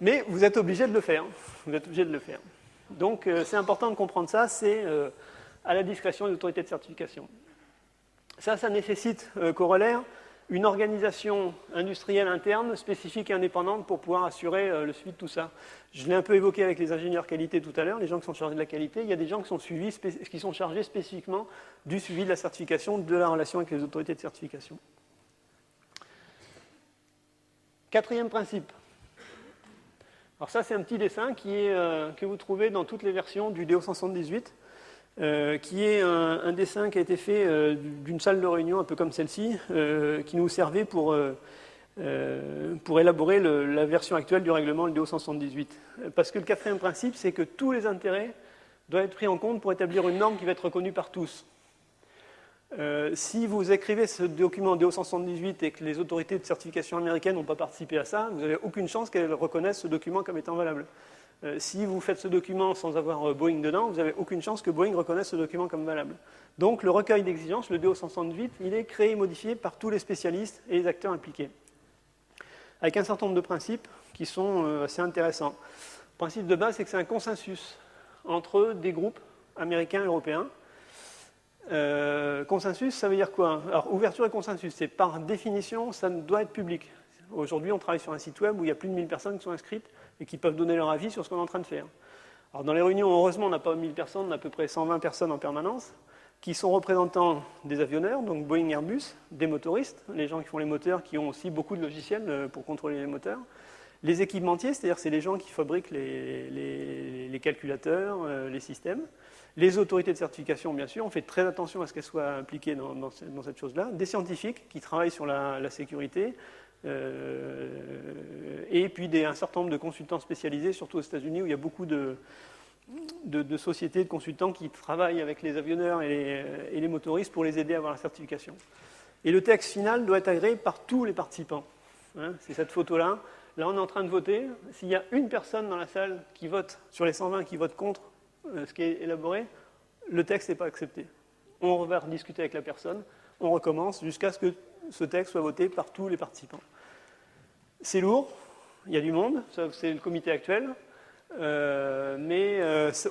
Mais vous êtes obligé de le faire. Vous êtes obligé de le faire. Donc, c'est important de comprendre ça. C'est à la discrétion des autorités de certification. Ça nécessite, corollaire, une organisation industrielle interne, spécifique et indépendante pour pouvoir assurer le suivi de tout ça. Je l'ai un peu évoqué avec les ingénieurs qualité tout à l'heure, les gens qui sont chargés de la qualité. Il y a des gens qui sont chargés spécifiquement du suivi de la certification, de la relation avec les autorités de certification. Quatrième principe. Alors ça, c'est un petit dessin que vous trouvez dans toutes les versions du DO178. Qui est un dessin qui a été fait d'une salle de réunion un peu comme celle-ci, qui nous servait pour élaborer la version actuelle du règlement, le DO178. Parce que le quatrième principe, c'est que tous les intérêts doivent être pris en compte pour établir une norme qui va être reconnue par tous. Si vous écrivez ce document DO178 et que les autorités de certification américaines n'ont pas participé à ça, vous n'avez aucune chance qu'elles reconnaissent ce document comme étant valable. Si vous faites ce document sans avoir Boeing dedans, vous n'avez aucune chance que Boeing reconnaisse ce document comme valable. Donc le recueil d'exigences, le DO178, il est créé et modifié par tous les spécialistes et les acteurs impliqués, avec un certain nombre de principes qui sont assez intéressants. Le principe de base, c'est que c'est un consensus entre des groupes américains et européens. Consensus, ça veut dire quoi? Alors, ouverture et consensus, c'est par définition, ça doit être public. Aujourd'hui, on travaille sur un site web où il y a plus de 1000 personnes qui sont inscrites et qui peuvent donner leur avis sur ce qu'on est en train de faire. Alors, dans les réunions, heureusement, on n'a pas 1000 personnes, on a à peu près 120 personnes en permanence, qui sont représentants des avionneurs, donc Boeing, Airbus, des motoristes, les gens qui font les moteurs, qui ont aussi beaucoup de logiciels pour contrôler les moteurs, les équipementiers, c'est-à-dire c'est les gens qui fabriquent les calculateurs, les systèmes, les autorités de certification, bien sûr, on fait très attention à ce qu'elles soient impliquées dans cette chose-là, des scientifiques qui travaillent sur la sécurité, et puis un certain nombre de consultants spécialisés, surtout aux États-Unis, où il y a beaucoup de sociétés de consultants qui travaillent avec les avionneurs et les motoristes pour les aider à avoir la certification. Et le texte final doit être agréé par tous les participants. C'est cette photo-là. Là, on est en train de voter. S'il y a une personne dans la salle qui vote, sur les 120 qui votent contre ce qui est élaboré, le texte n'est pas accepté. On va rediscuter avec la personne, on recommence jusqu'à ce que ce texte soit voté par tous les participants. C'est lourd, il y a du monde, c'est le comité actuel, mais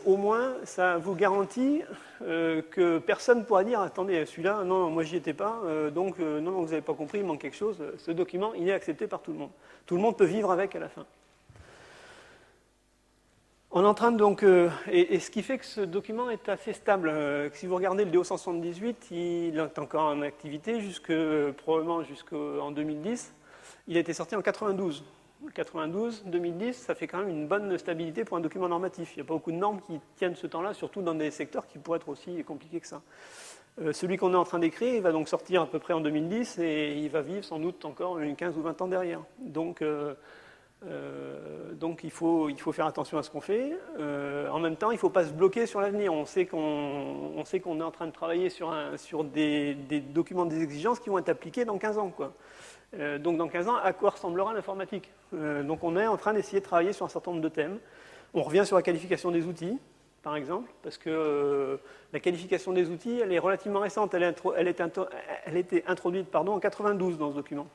au moins ça vous garantit que personne ne pourra dire « Attendez, celui-là, non, moi j'y étais pas, donc non, vous n'avez pas compris, il manque quelque chose ». Ce document, il est accepté par tout le monde. Tout le monde peut vivre avec à la fin. On est en train de donc, et ce qui fait que ce document est assez stable. Si vous regardez le DO178, il est encore en activité probablement jusqu'en 2010. Il a été sorti en 92. 92, 2010, ça fait quand même une bonne stabilité pour un document normatif. Il n'y a pas beaucoup de normes qui tiennent ce temps-là, surtout dans des secteurs qui pourraient être aussi compliqués que ça. Celui qu'on est en train d'écrire, il va donc sortir à peu près en 2010 et il va vivre sans doute encore une 15 ou 20 ans derrière. Donc il faut faire attention à ce qu'on fait. En même temps, il ne faut pas se bloquer sur l'avenir. On sait qu'on est en train de travailler sur des documents des exigences qui vont être appliqués dans 15 ans, quoi. Donc dans 15 ans, à quoi ressemblera l'informatique? Donc on est en train d'essayer de travailler sur un certain nombre de thèmes. On revient sur la qualification des outils, par exemple, parce que la qualification des outils, elle est relativement récente. Elle a été introduite en 92 dans ce document.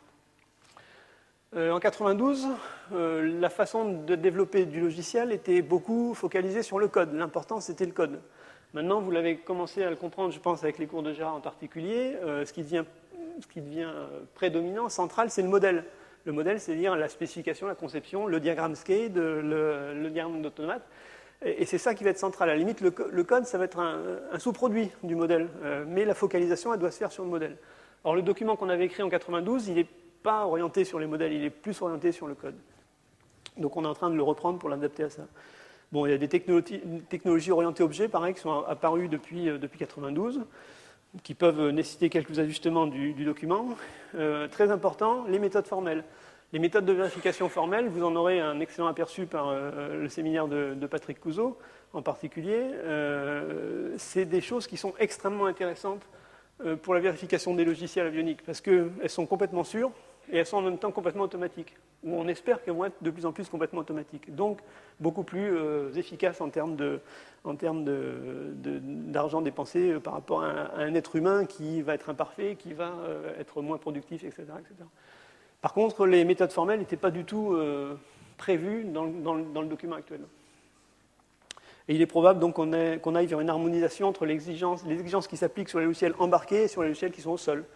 En 92, la façon de développer du logiciel était beaucoup focalisée sur le code. L'important, c'était le code. Maintenant, vous l'avez commencé à le comprendre, je pense, avec les cours de Gérard en particulier. Ce qui devient prédominant, central, c'est le modèle. Le modèle, c'est-à-dire la spécification, la conception, le diagramme SCADE, le diagramme d'automate. Et c'est ça qui va être central. À la limite, le code, ça va être un sous-produit du modèle. Mais la focalisation, elle doit se faire sur le modèle. Alors, le document qu'on avait écrit en 92, il est pas orienté sur les modèles, il est plus orienté sur le code. Donc on est en train de le reprendre pour l'adapter à ça. Bon, il y a des technologies orientées objets, pareil, qui sont apparues depuis 1992, qui peuvent nécessiter quelques ajustements du document. Très important, les méthodes formelles. Les méthodes de vérification formelle, vous en aurez un excellent aperçu par le séminaire de Patrick Couzeau, en particulier. C'est des choses qui sont extrêmement intéressantes pour la vérification des logiciels avioniques, parce qu'elles sont complètement sûres et elles sont en même temps complètement automatiques, ou on espère qu'elles vont être de plus en plus complètement automatiques. Donc, beaucoup plus efficaces en termes d'argent dépensé par rapport à un être humain qui va être imparfait, qui va être moins productif, etc., etc. Par contre, les méthodes formelles n'étaient pas du tout prévues dans le document actuel. Et il est probable donc qu'on aille vers une harmonisation entre les exigences qui s'appliquent sur les logiciels embarqués et sur les logiciels qui sont au sol.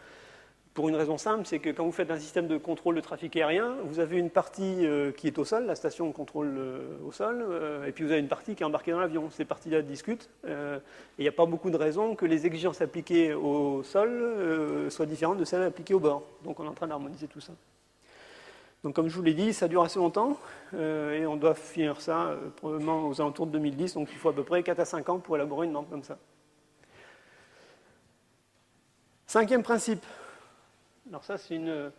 Pour une raison simple, c'est que quand vous faites un système de contrôle de trafic aérien, vous avez une partie qui est au sol, la station de contrôle au sol, et puis vous avez une partie qui est embarquée dans l'avion. Ces parties-là discutent, et il n'y a pas beaucoup de raisons que les exigences appliquées au sol soient différentes de celles appliquées au bord. Donc on est en train d'harmoniser tout ça. Donc comme je vous l'ai dit, ça dure assez longtemps, et on doit finir ça probablement aux alentours de 2010, donc il faut à peu près 4 à 5 ans pour élaborer une norme comme ça. Cinquième principe. Alors ça, c'est un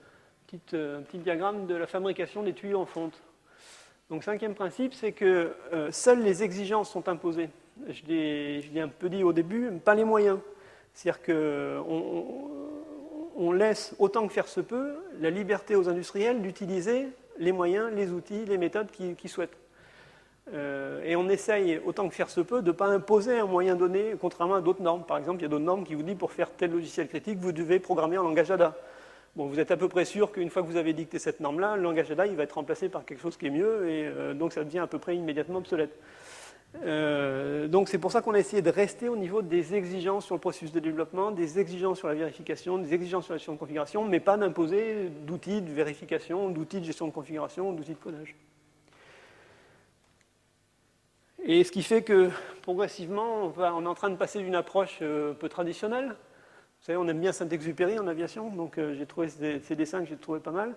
petit diagramme de la fabrication des tuyaux en fonte. Donc cinquième principe, c'est que seules les exigences sont imposées. Je l'ai un peu dit au début, pas les moyens. C'est-à-dire qu'on laisse, autant que faire se peut, la liberté aux industriels d'utiliser les moyens, les outils, les méthodes qu'ils souhaitent. Et on essaye, autant que faire se peut, de ne pas imposer un moyen donné, contrairement à d'autres normes. Par exemple, il y a d'autres normes qui vous disent pour faire tel logiciel critique, vous devez programmer en langage ADA. Bon, vous êtes à peu près sûr qu'une fois que vous avez dicté cette norme-là, le langage ADA il va être remplacé par quelque chose qui est mieux, et donc ça devient à peu près immédiatement obsolète. Donc c'est pour ça qu'on a essayé de rester au niveau des exigences sur le processus de développement, des exigences sur la vérification, des exigences sur la gestion de configuration, mais pas d'imposer d'outils de vérification, d'outils de gestion de configuration, d'outils de codage. Et ce qui fait que progressivement, on est en train de passer d'une approche un peu traditionnelle. Vous savez, on aime bien Saint-Exupéry en aviation, donc j'ai trouvé ces dessins que j'ai trouvé pas mal.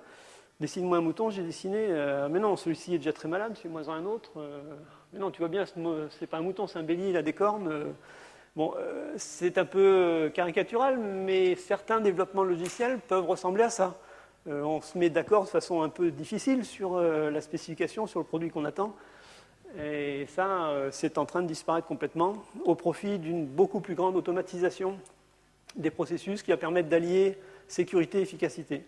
Dessine-moi un mouton, j'ai dessiné, mais non, celui-ci est déjà très malade, suis-moi un autre. Mais non, tu vois bien, c'est pas un mouton, c'est un bélier, il a des cornes. Bon, c'est un peu caricatural, mais certains développements logiciels peuvent ressembler à ça. On se met d'accord de façon un peu difficile sur la spécification, sur le produit qu'on attend. Et ça, c'est en train de disparaître complètement au profit d'une beaucoup plus grande automatisation des processus qui va permettre d'allier sécurité et efficacité.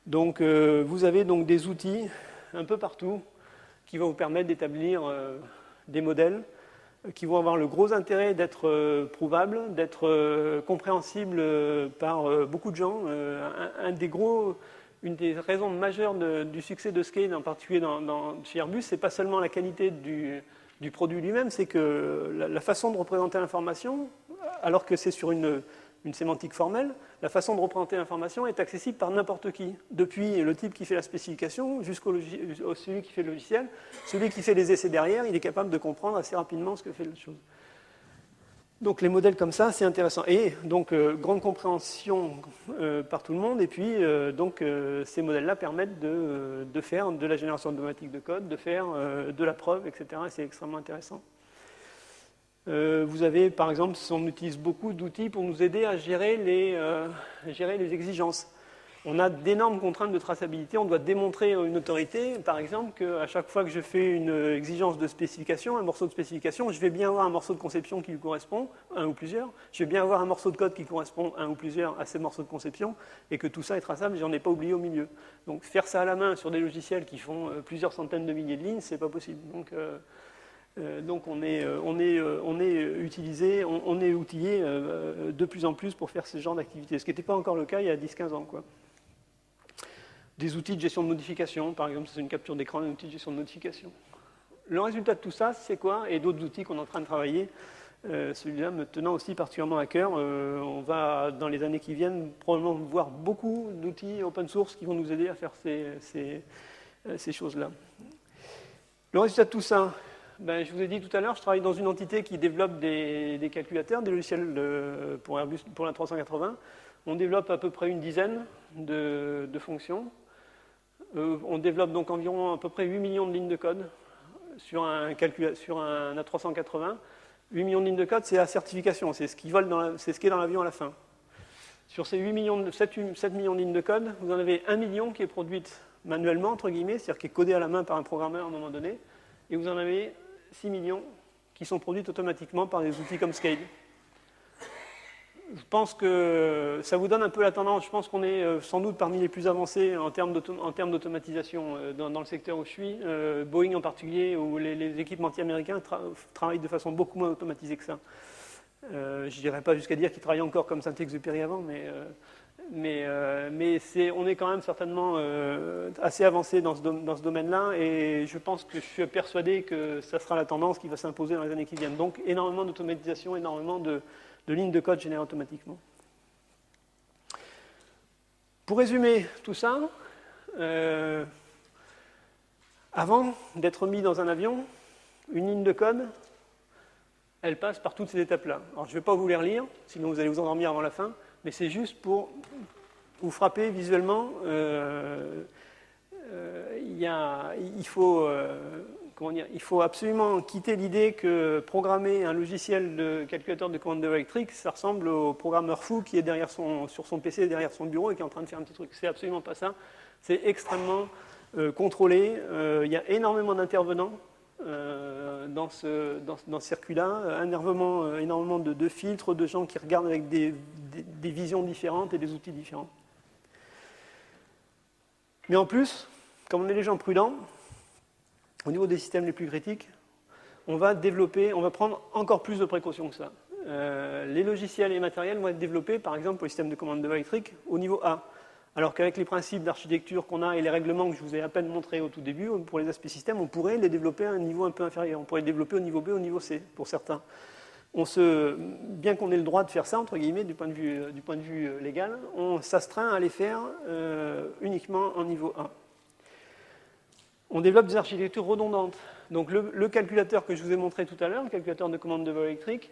Donc vous avez donc des outils un peu partout qui vont vous permettre d'établir des modèles qui vont avoir le gros intérêt d'être prouvables, d'être compréhensibles par beaucoup de gens. Une des raisons majeures du succès de Scale, en particulier chez Airbus, c'est pas seulement la qualité du produit lui-même, c'est que la façon de représenter l'information, alors que c'est sur une sémantique formelle, la façon de représenter l'information est accessible par n'importe qui, depuis le type qui fait la spécification jusqu'au celui qui fait le logiciel. Celui qui fait les essais derrière, il est capable de comprendre assez rapidement ce que fait la chose. Donc les modèles comme ça, c'est intéressant. Et donc grande compréhension par tout le monde, et puis ces modèles-là permettent de faire de la génération automatique de code, de faire de la preuve, etc. Et c'est extrêmement intéressant. Vous avez, par exemple, on utilise beaucoup d'outils pour nous aider à gérer les exigences. On a d'énormes contraintes de traçabilité. On doit démontrer à une autorité, par exemple, qu'à chaque fois que je fais une exigence de spécification, un morceau de spécification, je vais bien avoir un morceau de conception qui lui correspond, un ou plusieurs. Je vais bien avoir un morceau de code qui correspond, un ou plusieurs, à ces morceaux de conception, et que tout ça est traçable, j'en ai pas oublié au milieu. Donc faire ça à la main sur des logiciels qui font plusieurs centaines de milliers de lignes, c'est pas possible. Donc on est outillé de plus en plus pour faire ce genre d'activité, ce qui n'était pas encore le cas il y a 10-15 ans, quoi. Des outils de gestion de modification, par exemple, c'est une capture d'écran, un outil de gestion de modification. Le résultat de tout ça, c'est quoi? Et d'autres outils qu'on est en train de travailler, celui-là me tenant aussi particulièrement à cœur. On va, dans les années qui viennent, probablement voir beaucoup d'outils open source qui vont nous aider à faire ces choses-là. Le résultat de tout ça, je vous ai dit tout à l'heure, je travaille dans une entité qui développe des calculateurs, des logiciels pour Airbus, pour la 380. On développe à peu près une dizaine de fonctions. On développe donc environ à peu près 8 millions de lignes de code sur un A380. 8 millions de lignes de code, c'est la certification, c'est ce qui est dans l'avion à la fin. Sur ces 7 millions de lignes de code, vous en avez 1 million qui est produite manuellement, entre guillemets, c'est-à-dire qui est codée à la main par un programmeur à un moment donné, et vous en avez 6 millions qui sont produites automatiquement par des outils comme Scale. Je pense que ça vous donne un peu la tendance. Je pense qu'on est sans doute parmi les plus avancés en termes d'automatisation dans le secteur où je suis. Boeing en particulier, où les équipementiers américains travaillent de façon beaucoup moins automatisée que ça. Je n'irai pas jusqu'à dire qu'ils travaillent encore comme Saint-Exupéry avant, mais on est quand même certainement assez avancé dans ce domaine-là, et je pense que je suis persuadé que ça sera la tendance qui va s'imposer dans les années qui viennent. Donc énormément d'automatisation, énormément de lignes de code générées automatiquement. Pour résumer tout ça, avant d'être mis dans un avion, une ligne de code, elle passe par toutes ces étapes-là. Alors je ne vais pas vous les relire, sinon vous allez vous endormir avant la fin, mais c'est juste pour vous frapper visuellement. Il faut absolument quitter l'idée que programmer un logiciel de calculateur de commande électrique, ça ressemble au programmeur fou qui est sur son PC derrière son bureau et qui est en train de faire un petit truc. C'est absolument pas ça. C'est extrêmement contrôlé. Il y a énormément d'intervenants dans ce circuit-là, énormément de filtres, de gens qui regardent avec des visions différentes et des outils différents. Mais en plus, comme on est des gens prudents, au niveau des systèmes les plus critiques, on va prendre encore plus de précautions que ça. Les logiciels et les matériels vont être développés, par exemple, pour les systèmes de commande de voie électrique, au niveau A. Alors qu'avec les principes d'architecture qu'on a et les règlements que je vous ai à peine montrés au tout début, pour les aspects système, on pourrait les développer à un niveau un peu inférieur. On pourrait les développer au niveau B, au niveau C, pour certains. Bien qu'on ait le droit de faire ça, entre guillemets, du point de vue légal, on s'astreint à les faire uniquement en niveau A. On développe des architectures redondantes. Donc le calculateur que je vous ai montré tout à l'heure, le calculateur de commande de vol électrique,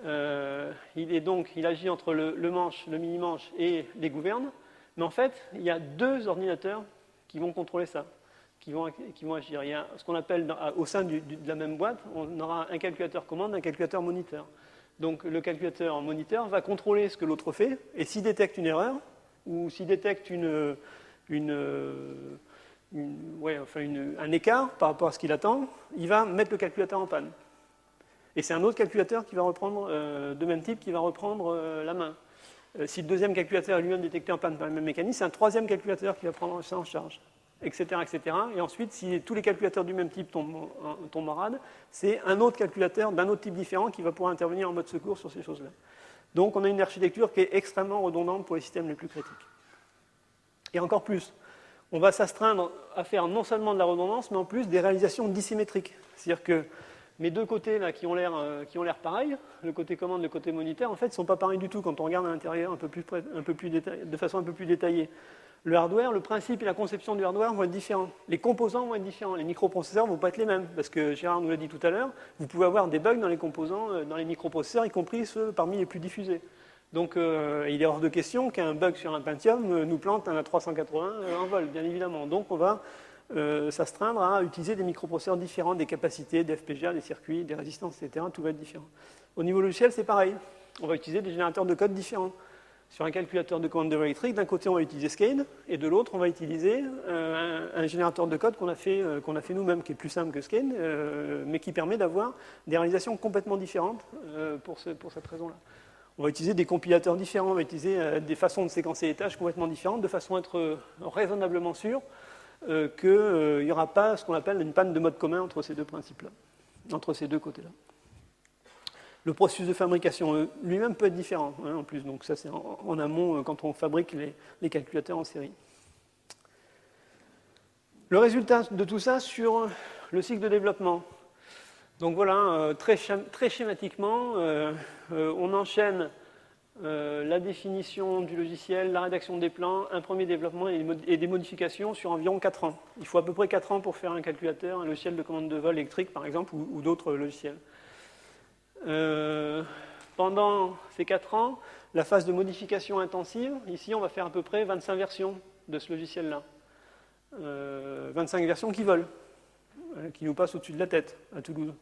il agit entre le manche, le mini-manche et les gouvernes. Mais en fait, il y a deux ordinateurs qui vont contrôler ça, qui vont agir. Il y a ce qu'on appelle, au sein de la même boîte, on aura un calculateur commande, un calculateur moniteur. Donc le calculateur moniteur va contrôler ce que l'autre fait, et s'il détecte une erreur, ou s'il détecte un écart par rapport à ce qu'il attend, il va mettre le calculateur en panne. Et c'est un autre calculateur qui va reprendre, de même type, qui va reprendre la main. Si le deuxième calculateur est lui-même détecté en panne par le même mécanisme, c'est un troisième calculateur qui va prendre ça en charge, etc., etc. Et ensuite, si tous les calculateurs du même type tombent en rade, c'est un autre calculateur d'un autre type différent qui va pouvoir intervenir en mode secours sur ces choses-là. Donc on a une architecture qui est extrêmement redondante pour les systèmes les plus critiques. Et encore plus, on va s'astreindre à faire non seulement de la redondance, mais en plus des réalisations dissymétriques. C'est-à-dire que mes deux côtés là, qui ont l'air pareils, le côté commande, le côté moniteur, en fait, ne sont pas pareils du tout quand on regarde à l'intérieur de façon un peu plus détaillée. Le hardware, le principe et la conception du hardware vont être différents. Les composants vont être différents. Les microprocesseurs ne vont pas être les mêmes. Parce que Gérard nous l'a dit tout à l'heure, vous pouvez avoir des bugs dans les composants, dans les microprocesseurs, y compris ceux parmi les plus diffusés. Donc il est hors de question qu'un bug sur un Pentium nous plante un A380 en vol, bien évidemment. Donc on va s'astreindre à utiliser des microprocesseurs différents, des capacités, des FPGA, des circuits, des résistances, etc. Tout va être différent. Au niveau logiciel, c'est pareil. On va utiliser des générateurs de code différents. Sur un calculateur de commande de voie électrique, d'un côté on va utiliser Scale, et de l'autre on va utiliser un générateur de code qu'on a fait nous-mêmes, qui est plus simple que Scale, mais qui permet d'avoir des réalisations complètement différentes pour cette raison-là. On va utiliser des compilateurs différents, on va utiliser des façons de séquencer les tâches complètement différentes, de façon à être raisonnablement sûr qu'il n'y aura pas ce qu'on appelle une panne de mode commun entre ces deux principes-là, entre ces deux côtés-là. Le processus de fabrication lui-même peut être différent, hein, en plus. Donc ça, c'est en amont quand on fabrique les calculateurs en série. Le résultat de tout ça sur le cycle de développement. Donc voilà, très schématiquement, on enchaîne la définition du logiciel, la rédaction des plans, un premier développement et des modifications sur environ 4 ans. Il faut à peu près 4 ans pour faire un calculateur, un logiciel de commande de vol électrique, par exemple, ou d'autres logiciels. Pendant ces 4 ans, La phase de modification intensive, ici, on va faire à peu près 25 versions de ce logiciel-là. 25 versions qui volent, qui nous passent au-dessus de la tête, à Toulouse.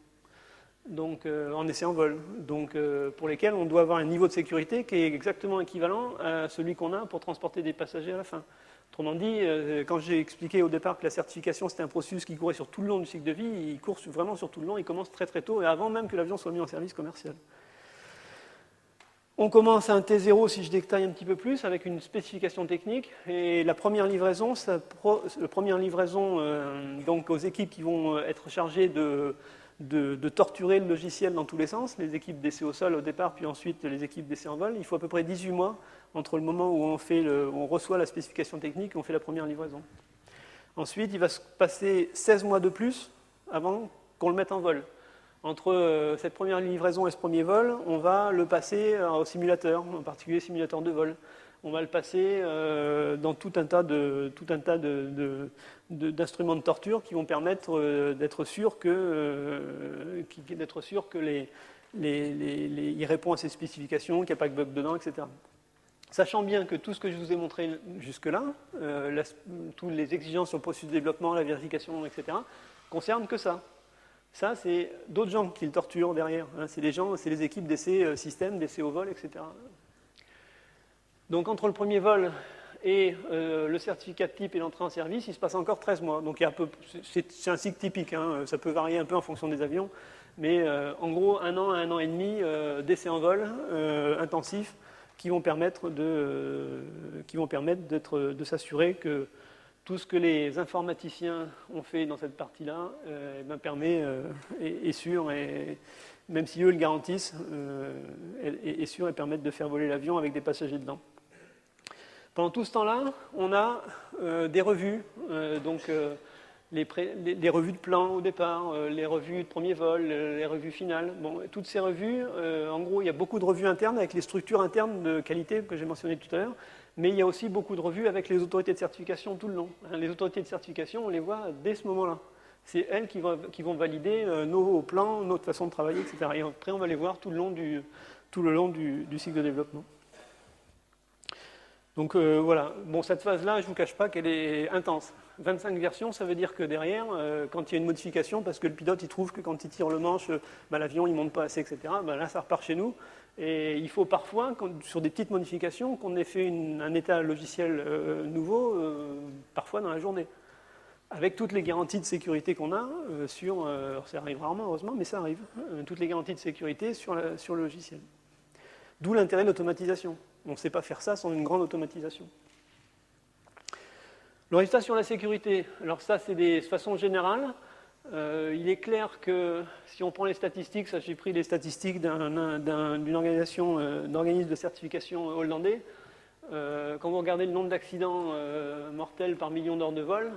Donc, en essai en vol. Donc, pour lesquels on doit avoir un niveau de sécurité qui est exactement équivalent à celui qu'on a pour transporter des passagers à la fin. Autrement dit, quand j'ai expliqué au départ que la certification c'était un processus qui courait sur tout le long du cycle de vie, il court vraiment sur tout le long, il commence très très tôt et avant même que l'avion soit mis en service commercial. On commence à un T0, si je détaille un petit peu plus, avec une spécification technique. Et la première livraison, donc aux équipes qui vont être chargées de torturer le logiciel dans tous les sens, les équipes d'essai au sol au départ, puis ensuite les équipes d'essai en vol. Il faut à peu près 18 mois entre le moment où on reçoit la spécification technique et on fait la première livraison. Ensuite, il va se passer 16 mois de plus avant qu'on le mette en vol. Entre cette première livraison et ce premier vol, on va le passer au simulateur, en particulier simulateur de vol. On va le passer dans tout un tas d'instruments de torture qui vont permettre d'être sûr que il répond à ses spécifications, qu'il n'y a pas de bug dedans, etc. Sachant bien que tout ce que je vous ai montré jusque-là, toutes les exigences sur le processus de développement, la vérification, etc., concernent que ça. Ça, c'est d'autres gens qui le torturent derrière. C'est les équipes d'essai système, d'essai au vol, etc. Donc entre le premier vol et le certificat de type et l'entrée en service, il se passe encore 13 mois. Donc c'est un cycle typique, ça peut varier un peu en fonction des avions, mais en gros 1 an à 1 an et demi d'essai en vol intensif qui vont permettre de s'assurer que tout ce que les informaticiens ont fait dans cette partie-là est sûr, et même si eux le garantissent, est sûr et permettent de faire voler l'avion avec des passagers dedans. Pendant tout ce temps-là, on a des revues, les revues de plan au départ, les revues de premier vol, les revues finales. Bon, toutes ces revues, en gros, il y a beaucoup de revues internes avec les structures internes de qualité que j'ai mentionnées tout à l'heure, mais il y a aussi beaucoup de revues avec les autorités de certification tout le long. Les autorités de certification, on les voit dès ce moment-là. C'est elles qui vont valider nos plans, notre façon de travailler, etc. Et après, on va les voir tout le long du cycle de développement. Donc voilà, bon, cette phase-là, je ne vous cache pas qu'elle est intense. 25 versions, ça veut dire que derrière, quand il y a une modification, parce que le pilote il trouve que quand il tire le manche, l'avion il ne monte pas assez, etc., là ça repart chez nous. Et il faut parfois, sur des petites modifications, qu'on ait fait un état logiciel nouveau, parfois dans la journée. Avec toutes les garanties de sécurité qu'on a, ça arrive rarement heureusement, mais ça arrive, toutes les garanties de sécurité sur le logiciel. D'où l'intérêt de l'automatisation. On ne sait pas faire ça sans une grande automatisation. Le résultat sur la sécurité, alors ça c'est de façon générale. Il est clair que si on prend les statistiques, ça j'ai pris les statistiques d'une d'organisme de certification hollandais. Quand vous regardez le nombre d'accidents mortels par million d'heures de vol,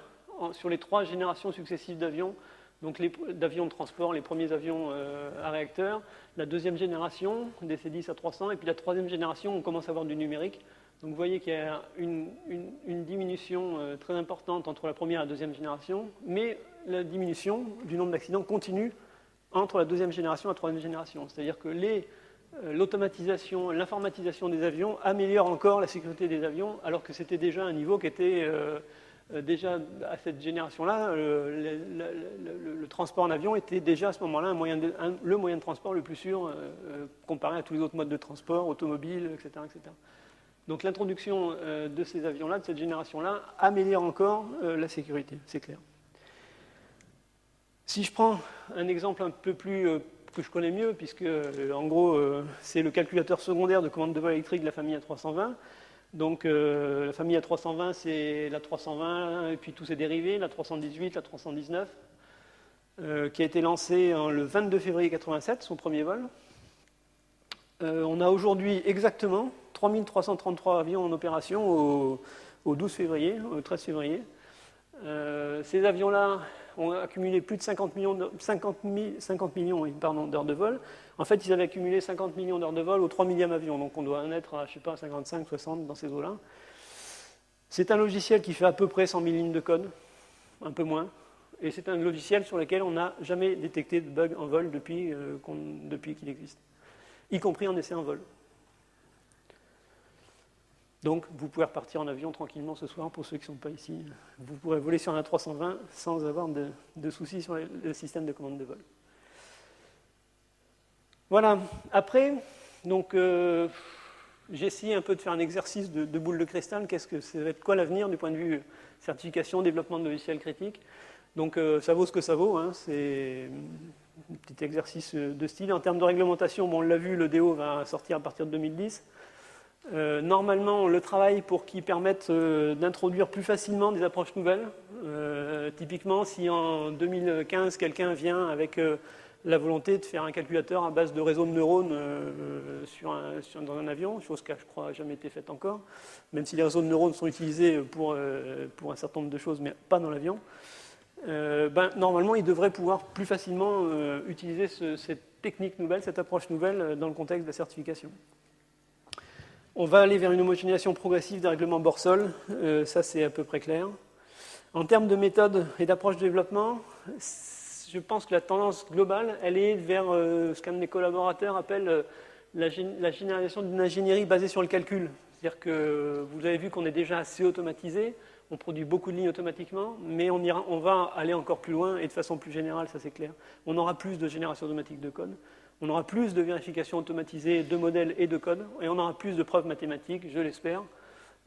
sur les 3 générations successives d'avions, donc d'avions de transport, les premiers avions à réacteur, la deuxième génération, des C10 à 300, et puis la troisième génération, on commence à avoir du numérique. Donc vous voyez qu'il y a une diminution très importante entre la première et la deuxième génération, mais la diminution du nombre d'accidents continue entre la deuxième génération et la troisième génération. C'est-à-dire que l'automatisation, l'informatisation des avions améliore encore la sécurité des avions, alors que c'était déjà un niveau qui était... déjà à cette génération-là, le transport en avion était déjà à ce moment-là le moyen de transport le plus sûr comparé à tous les autres modes de transport, automobiles, etc., etc. Donc l'introduction de ces avions-là, de cette génération-là, améliore encore la sécurité, c'est clair. Si je prends un exemple un peu plus que je connais mieux, puisque en gros c'est le calculateur secondaire de commande de vol électrique de la famille A320. Donc la famille A320, c'est la 320 et puis tous ses dérivés, la 318, la 319, qui a été lancée le 22 février 1987, son premier vol. On a aujourd'hui exactement 3333 avions en opération au 12 février, au 13 février. Ces avions-là ont accumulé plus de 50 millions d'heures de vol. En fait, ils avaient accumulé 50 millions d'heures de vol au 3 millième avion, donc on doit en être à, 55, 60 dans ces eaux-là. C'est un logiciel qui fait à peu près 100 000 lignes de code, un peu moins, et c'est un logiciel sur lequel on n'a jamais détecté de bug en vol depuis qu'il existe, y compris en essai en vol. Donc, vous pouvez repartir en avion tranquillement ce soir, pour ceux qui ne sont pas ici. Vous pourrez voler sur un A320 sans avoir de soucis sur le système de commande de vol. Voilà. Après, donc, j'ai essayé un peu de faire un exercice de boule de cristal. Ça va être quoi l'avenir du point de vue certification, développement de logiciels critiques? Donc, ça vaut ce que ça vaut. Hein. C'est un petit exercice de style. En termes de réglementation, bon, on l'a vu, le DO va sortir à partir de 2010. Normalement, le travail pour qu'ils permettent d'introduire plus facilement des approches nouvelles. Typiquement, si en 2015, quelqu'un vient avec la volonté de faire un calculateur à base de réseaux de neurones dans un avion, chose qui, je crois, n'a jamais été faite encore, même si les réseaux de neurones sont utilisés pour un certain nombre de choses, mais pas dans l'avion, normalement, il devrait pouvoir plus facilement utiliser cette technique nouvelle, cette approche nouvelle dans le contexte de la certification. On va aller vers une homogénéisation progressive des règlements Borsol, ça c'est à peu près clair. En termes de méthode et d'approche de développement, je pense que la tendance globale, elle est vers ce qu'un de mes collaborateurs appelle la généralisation d'une ingénierie basée sur le calcul. C'est-à-dire que vous avez vu qu'on est déjà assez automatisé, on produit beaucoup de lignes automatiquement, mais on va aller encore plus loin et de façon plus générale, ça c'est clair. On aura plus de génération automatique de code. On aura plus de vérification automatisée de modèles et de code, et on aura plus de preuves mathématiques, je l'espère.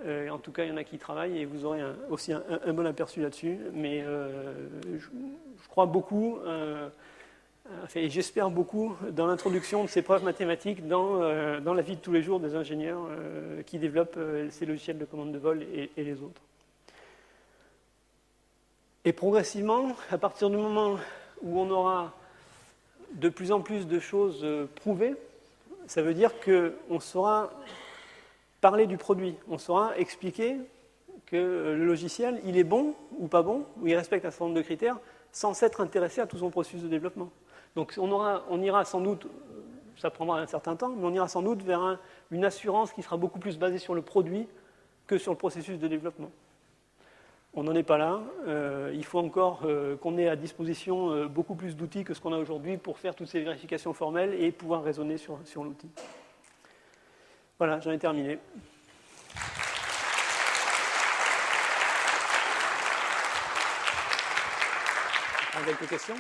En tout cas, il y en a qui y travaillent, et vous aurez aussi un bon aperçu là-dessus. Mais je crois beaucoup, et j'espère beaucoup, dans l'introduction de ces preuves mathématiques dans la vie de tous les jours des ingénieurs qui développent ces logiciels de commande de vol et les autres. Et progressivement, à partir du moment où on aura de plus en plus de choses prouvées, ça veut dire qu'on saura parler du produit, on saura expliquer que le logiciel, il est bon ou pas bon, ou il respecte un certain nombre de critères, sans s'être intéressé à tout son processus de développement. Donc on ira sans doute, ça prendra un certain temps, mais on ira sans doute vers une assurance qui sera beaucoup plus basée sur le produit que sur le processus de développement. On n'en est pas là. Il faut encore qu'on ait à disposition beaucoup plus d'outils que ce qu'on a aujourd'hui pour faire toutes ces vérifications formelles et pouvoir raisonner sur l'outil. Voilà, j'en ai terminé. Quelques questions ?